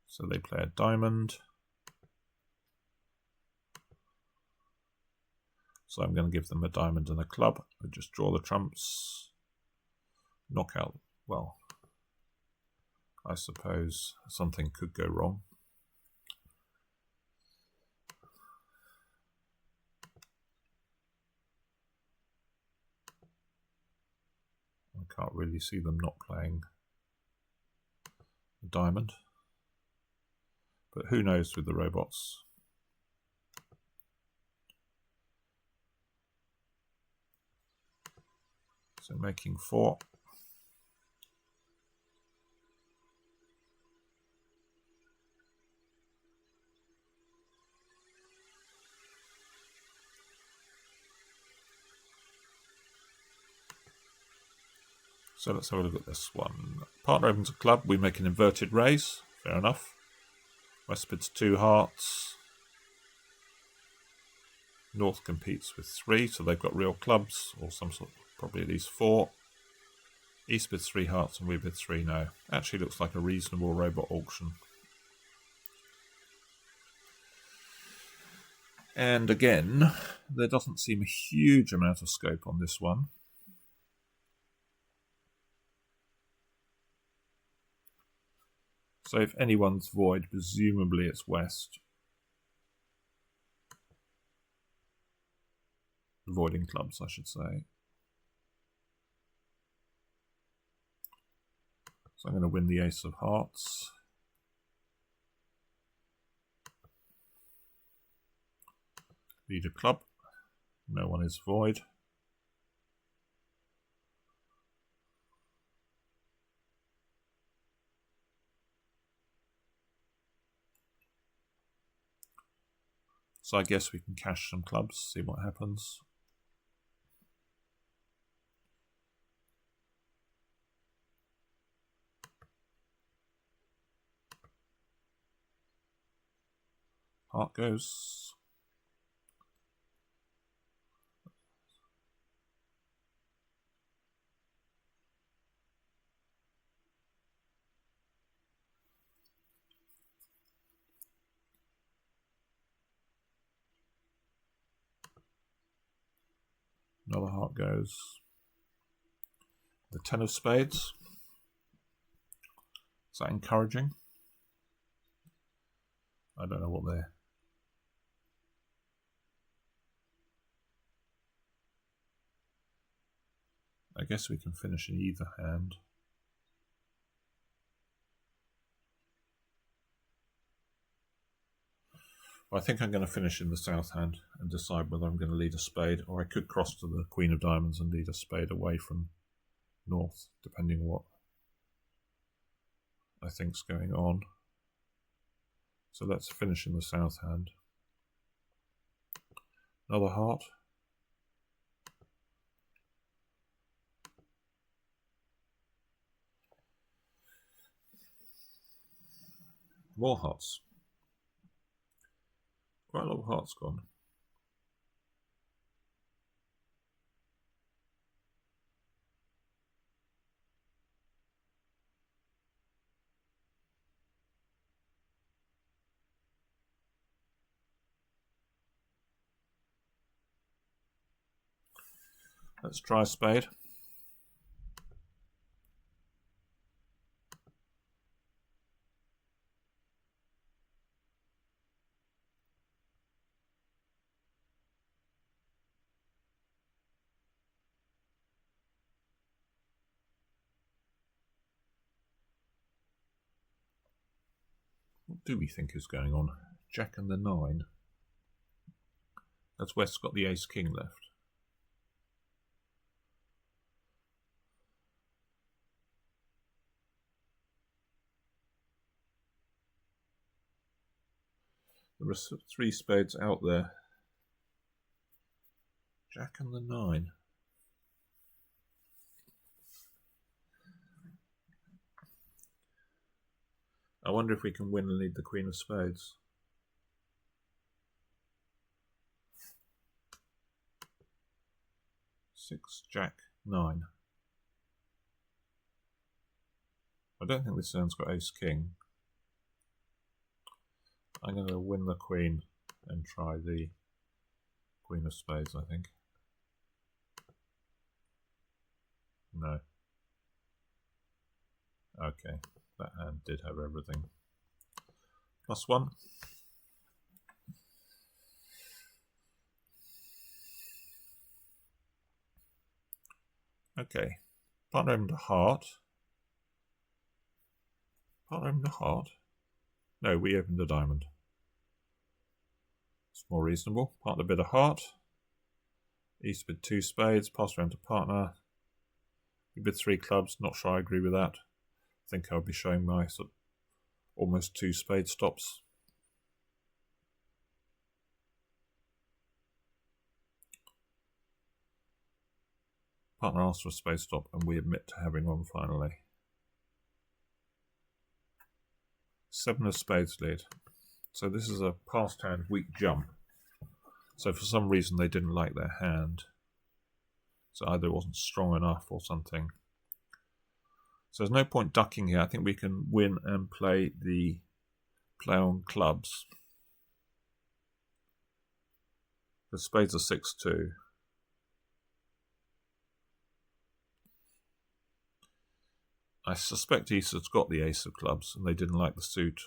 So they play a diamond. So I'm going to give them a diamond and a club. I just draw the trumps. Knockout. Well, I suppose something could go wrong. I can't really see them not playing a diamond. But who knows with the robots. So making 4. So let's have a look at this one. Partner opens a club, we make an inverted raise. Fair enough. West bids 2 hearts. North competes with 3, so they've got real clubs, or some sort, probably at least 4. East bids 3 hearts and we bid 3 no. Actually looks like a reasonable robot auction. And again, there doesn't seem a huge amount of scope on this one. So if anyone's void, presumably it's West. Avoiding clubs, I should say. So I'm going to win the ace of hearts. Lead a club. No one is void. So I guess we can cash some clubs, see what happens. Heart goes. Another heart goes. The 10 of spades. Is that encouraging? I don't know what they're... I guess we can finish in either hand. Well, I think I'm going to finish in the south hand and decide whether I'm going to lead a spade, or I could cross to the Queen of Diamonds and lead a spade away from North, depending on what I think's going on. So let's finish in the south hand. Another heart. More hearts. Quite a lot of hearts gone. Let's try a spade. What do we think is going on? Jack and the 9. As West's got the ace-king left. There are 3 spades out there. Jack and the 9. I wonder if we can win and lead the Queen of Spades. Six, Jack, 9. I don't think this hand's got ace-king. I'm going to win the Queen and try the Queen of Spades, I think. No. Okay, that hand did have everything. +1. Okay, partner opened a heart. Partner opened a heart? No, we opened a diamond. It's more reasonable. Partner bid a heart. East bid 2 spades, passed around to partner. We bid 3 clubs, not sure I agree with that. I think I'll be showing my sort of almost 2 spade stops. Partner asks for a spade stop and we admit to having one finally. 7 of spades lead. So this is a passed hand weak jump. So for some reason they didn't like their hand. So either it wasn't strong enough or something. So there's no point ducking here. I think we can win and play the play on clubs. The spades are 6-2. I suspect East has got the ace of clubs and they didn't like the suit.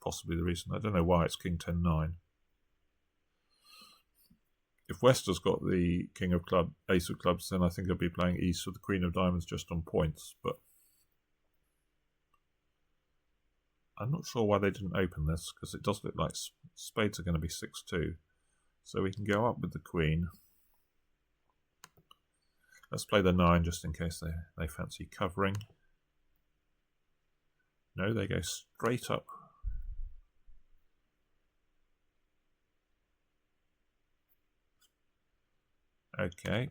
Possibly the reason. I don't know why it's King 10-9. If West has got the king of club, ace of clubs, then I think I'll be playing East with the queen of diamonds just on points. But I'm not sure why they didn't open this, because it does look like spades are going to be 6-2. So we can go up with the queen. Let's play the 9 just in case they fancy covering. No, they go straight up. Okay.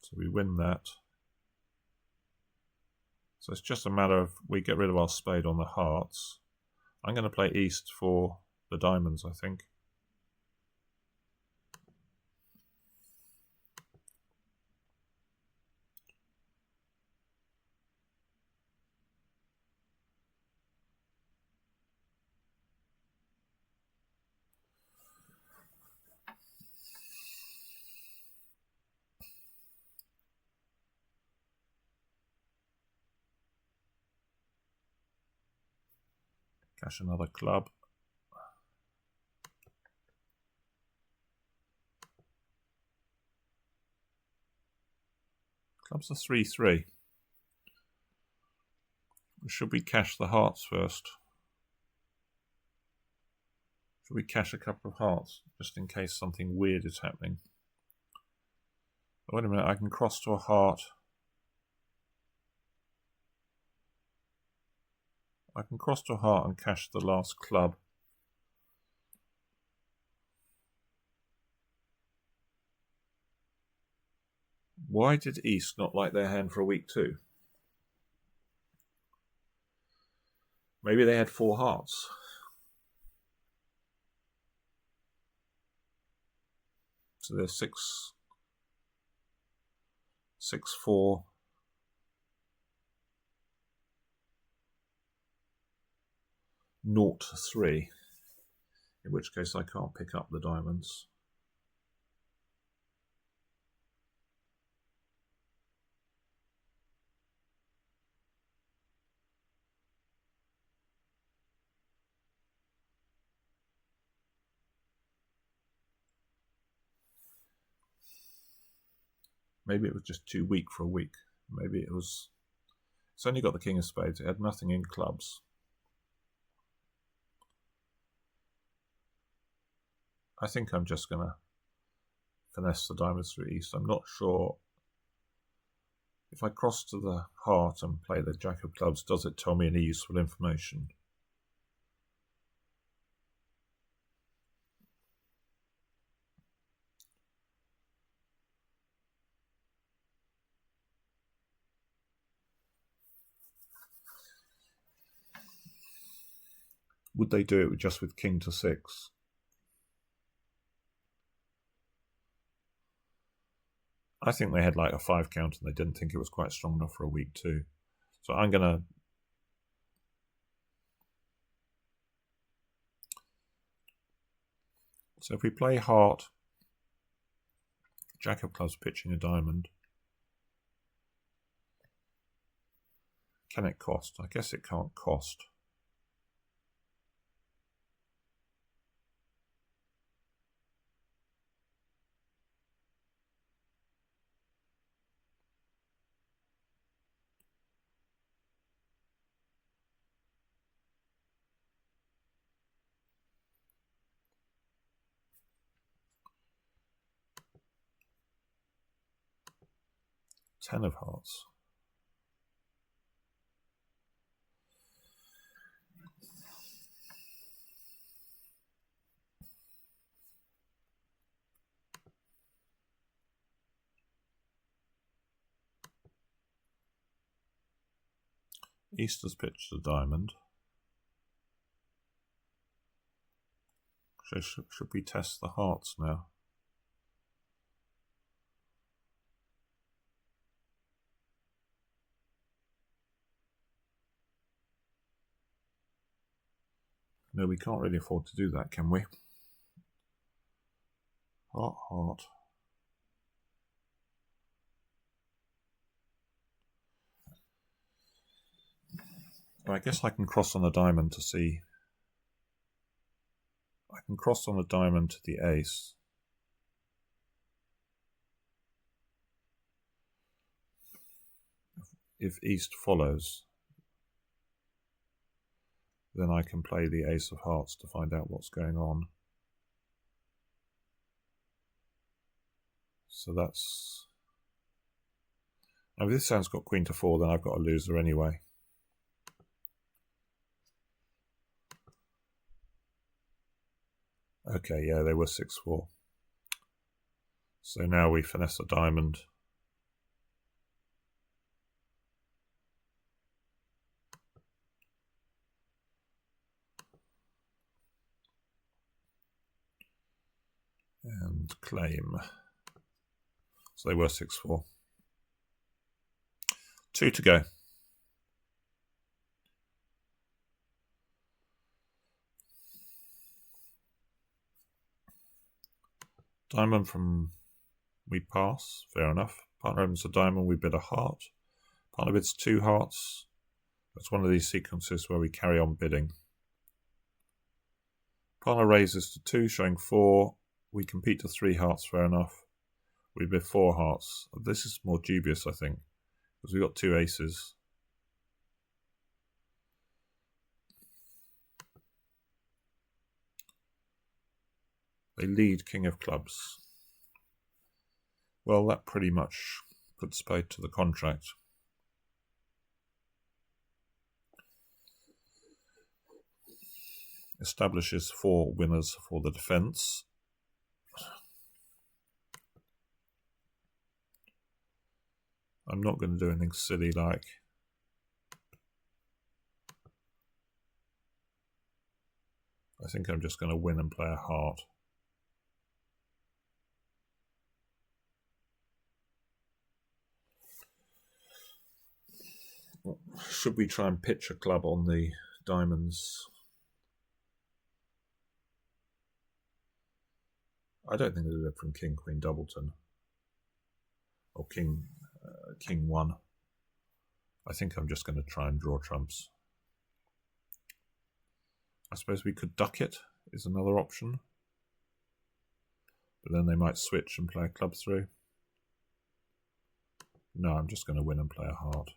So we win that. So it's just a matter of we get rid of our spade on the hearts. I'm going to play East for the diamonds, I think. Cash another club. Clubs are 3-3. Should we cash the hearts first? Should we cash a couple of hearts, just in case something weird is happening? Oh, wait a minute, I can cross to a heart. I can cross to a heart and cash the last club. Why did East not like their hand for a week too? Maybe they had 4 hearts. So they're 6-4. 0-3, in which case I can't pick up the diamonds. Maybe it was just too weak for a week. Maybe it was... It's only got the king of spades. It had nothing in clubs. I think I'm just going to finesse the diamonds through east. I'm not sure. If I cross to the heart and play the jack of clubs, does it tell me any useful information? Would they do it just with king to 6? I think they had like a 5 count and they didn't think it was quite strong enough for a week too. So I'm going to... So if we play heart, jack of clubs pitching a diamond, can it cost? I guess it can't cost. Ten of hearts. East has pitched a diamond. So should we test the hearts now? No, we can't really afford to do that, can we? Heart, heart. I guess I can cross on a diamond to see. I can cross on a diamond to the ace. If East follows, then I can play the ace of hearts to find out what's going on. So that's... Now if this hand's got queen to 4, then I've got a loser anyway. Okay, yeah, they were 6-4. So now we finesse a diamond. And claim. So they were 6-4. 2 to go. Diamond from... We pass, fair enough. Partner opens a diamond, we bid a heart. Partner bids 2 hearts. That's one of these sequences where we carry on bidding. Partner raises to 2, showing 4. We compete to 3 hearts, fair enough. We bid 4 hearts. This is more dubious, I think, because we've got 2 aces. They lead king of clubs. Well, that pretty much puts spade to the contract. Establishes 4 winners for the defence. I'm not going to do anything silly like... I think I'm just going to win and play a heart. Should we try and pitch a club on the diamonds? I don't think they live from King, Queen, Doubleton. Or King 1. I think I'm just going to try and draw trumps. I suppose we could duck it, is another option. But then they might switch and play a club through. No, I'm just going to win and play a heart.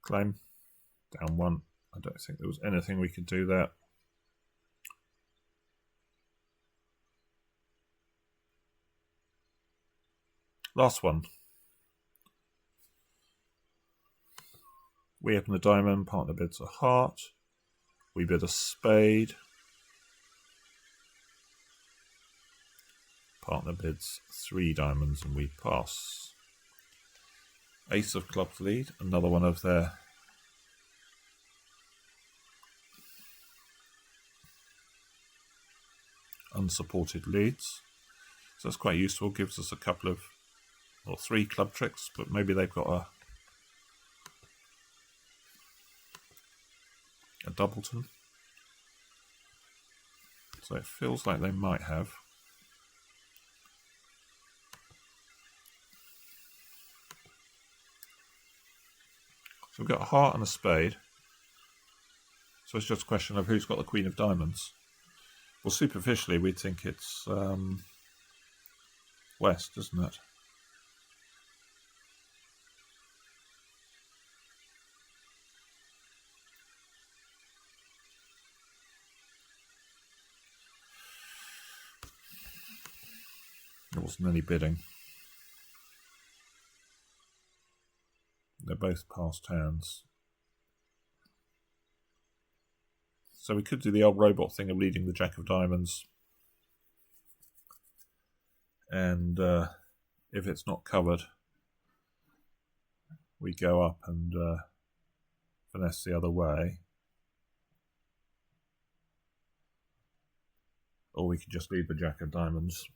Claim. Down 1. I don't think there was anything we could do there. Last one. We open a diamond, partner bids a heart. We bid a spade. Partner bids 3 diamonds and we pass. Ace of clubs lead, another one of their unsupported leads. So that's quite useful, gives us a couple of, or 3 club tricks, but maybe they've got a Doubleton. So it feels like they might have. So we've got a heart and a spade. So it's just a question of who's got the Queen of Diamonds. Well, superficially, we'd think it's West, isn't it? There wasn't any bidding. They're both passed hands. So we could do the old robot thing of leading the Jack of Diamonds. And if it's not covered, we go up and finesse the other way. Or we could just lead the Jack of Diamonds.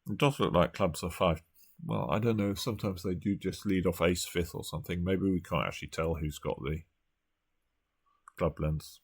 It does look like clubs are 5. Well, I don't know, sometimes they do just lead off ace 5th or something. Maybe we can't actually tell who's got the club length.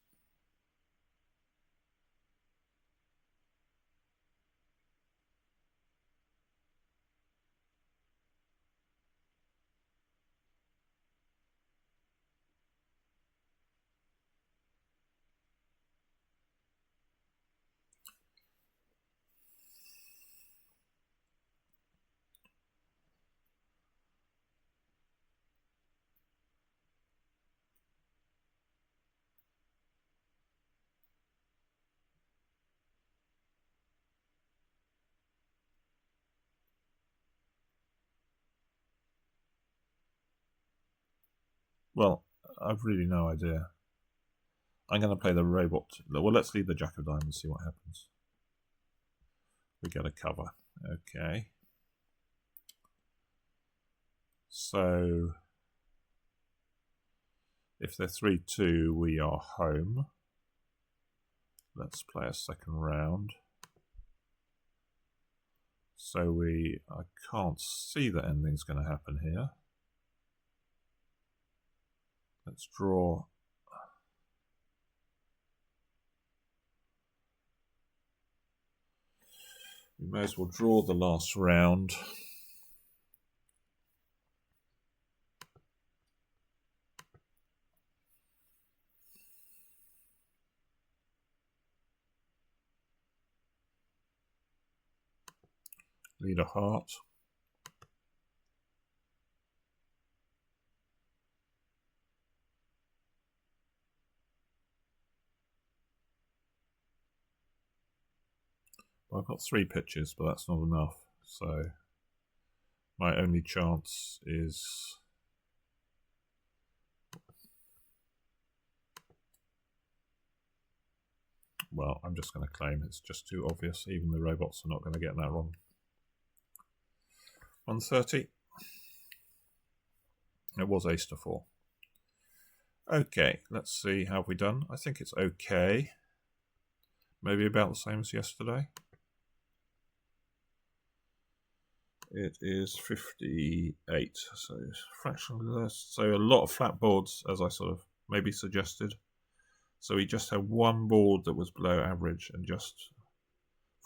Well, I've really no idea. I'm going to play the robot. Well, let's leave the Jack of Diamonds, see what happens. We get a cover. Okay. So, if they're 3-2, we are home. Let's play a second round. So I can't see that anything's going to happen here. Let's draw. We may as well draw the last round. Lead a heart. Well, I've got 3 pitches, but that's not enough. So my only chance is well, I'm just going to claim. It's just too obvious. Even the robots are not going to get that wrong. 130. It was ace to 4. Okay, let's see how we done. I think it's okay. Maybe about the same as yesterday. It is 58, so fractionally less. So a lot of flat boards, as I sort of maybe suggested. So we just had one board that was below average and just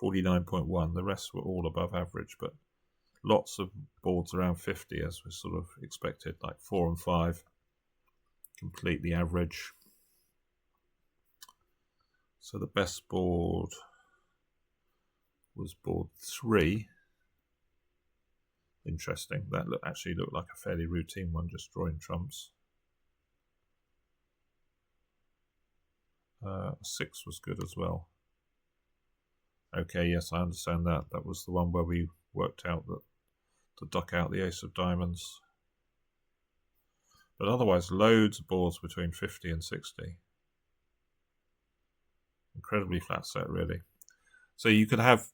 49.1. The rest were all above average, but lots of boards around 50 as we sort of expected, like 4 and 5, completely average. So the best board was board 3. Interesting. That actually looked like a fairly routine one, just drawing trumps. 6 was good as well. Okay, yes, I understand that. That was the one where we worked out that to duck out the ace of diamonds. But otherwise, loads of boards between 50 and 60. Incredibly flat set, really. So you could have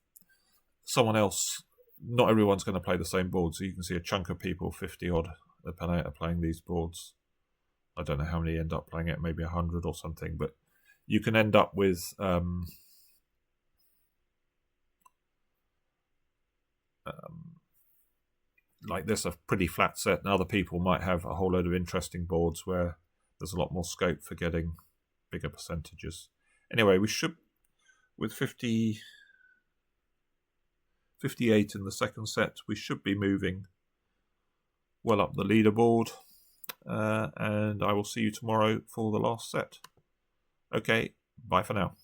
someone else. Not everyone's going to play the same board, so you can see a chunk of people, 50 odd, are playing these boards. I don't know how many end up playing it, maybe 100 or something, but you can end up with like this, a pretty flat set, and other people might have a whole load of interesting boards where there's a lot more scope for getting bigger percentages. Anyway, we should, with 58 in the second set, we should be moving well up the leaderboard, and I will see you tomorrow for the last set. Okay, bye for now.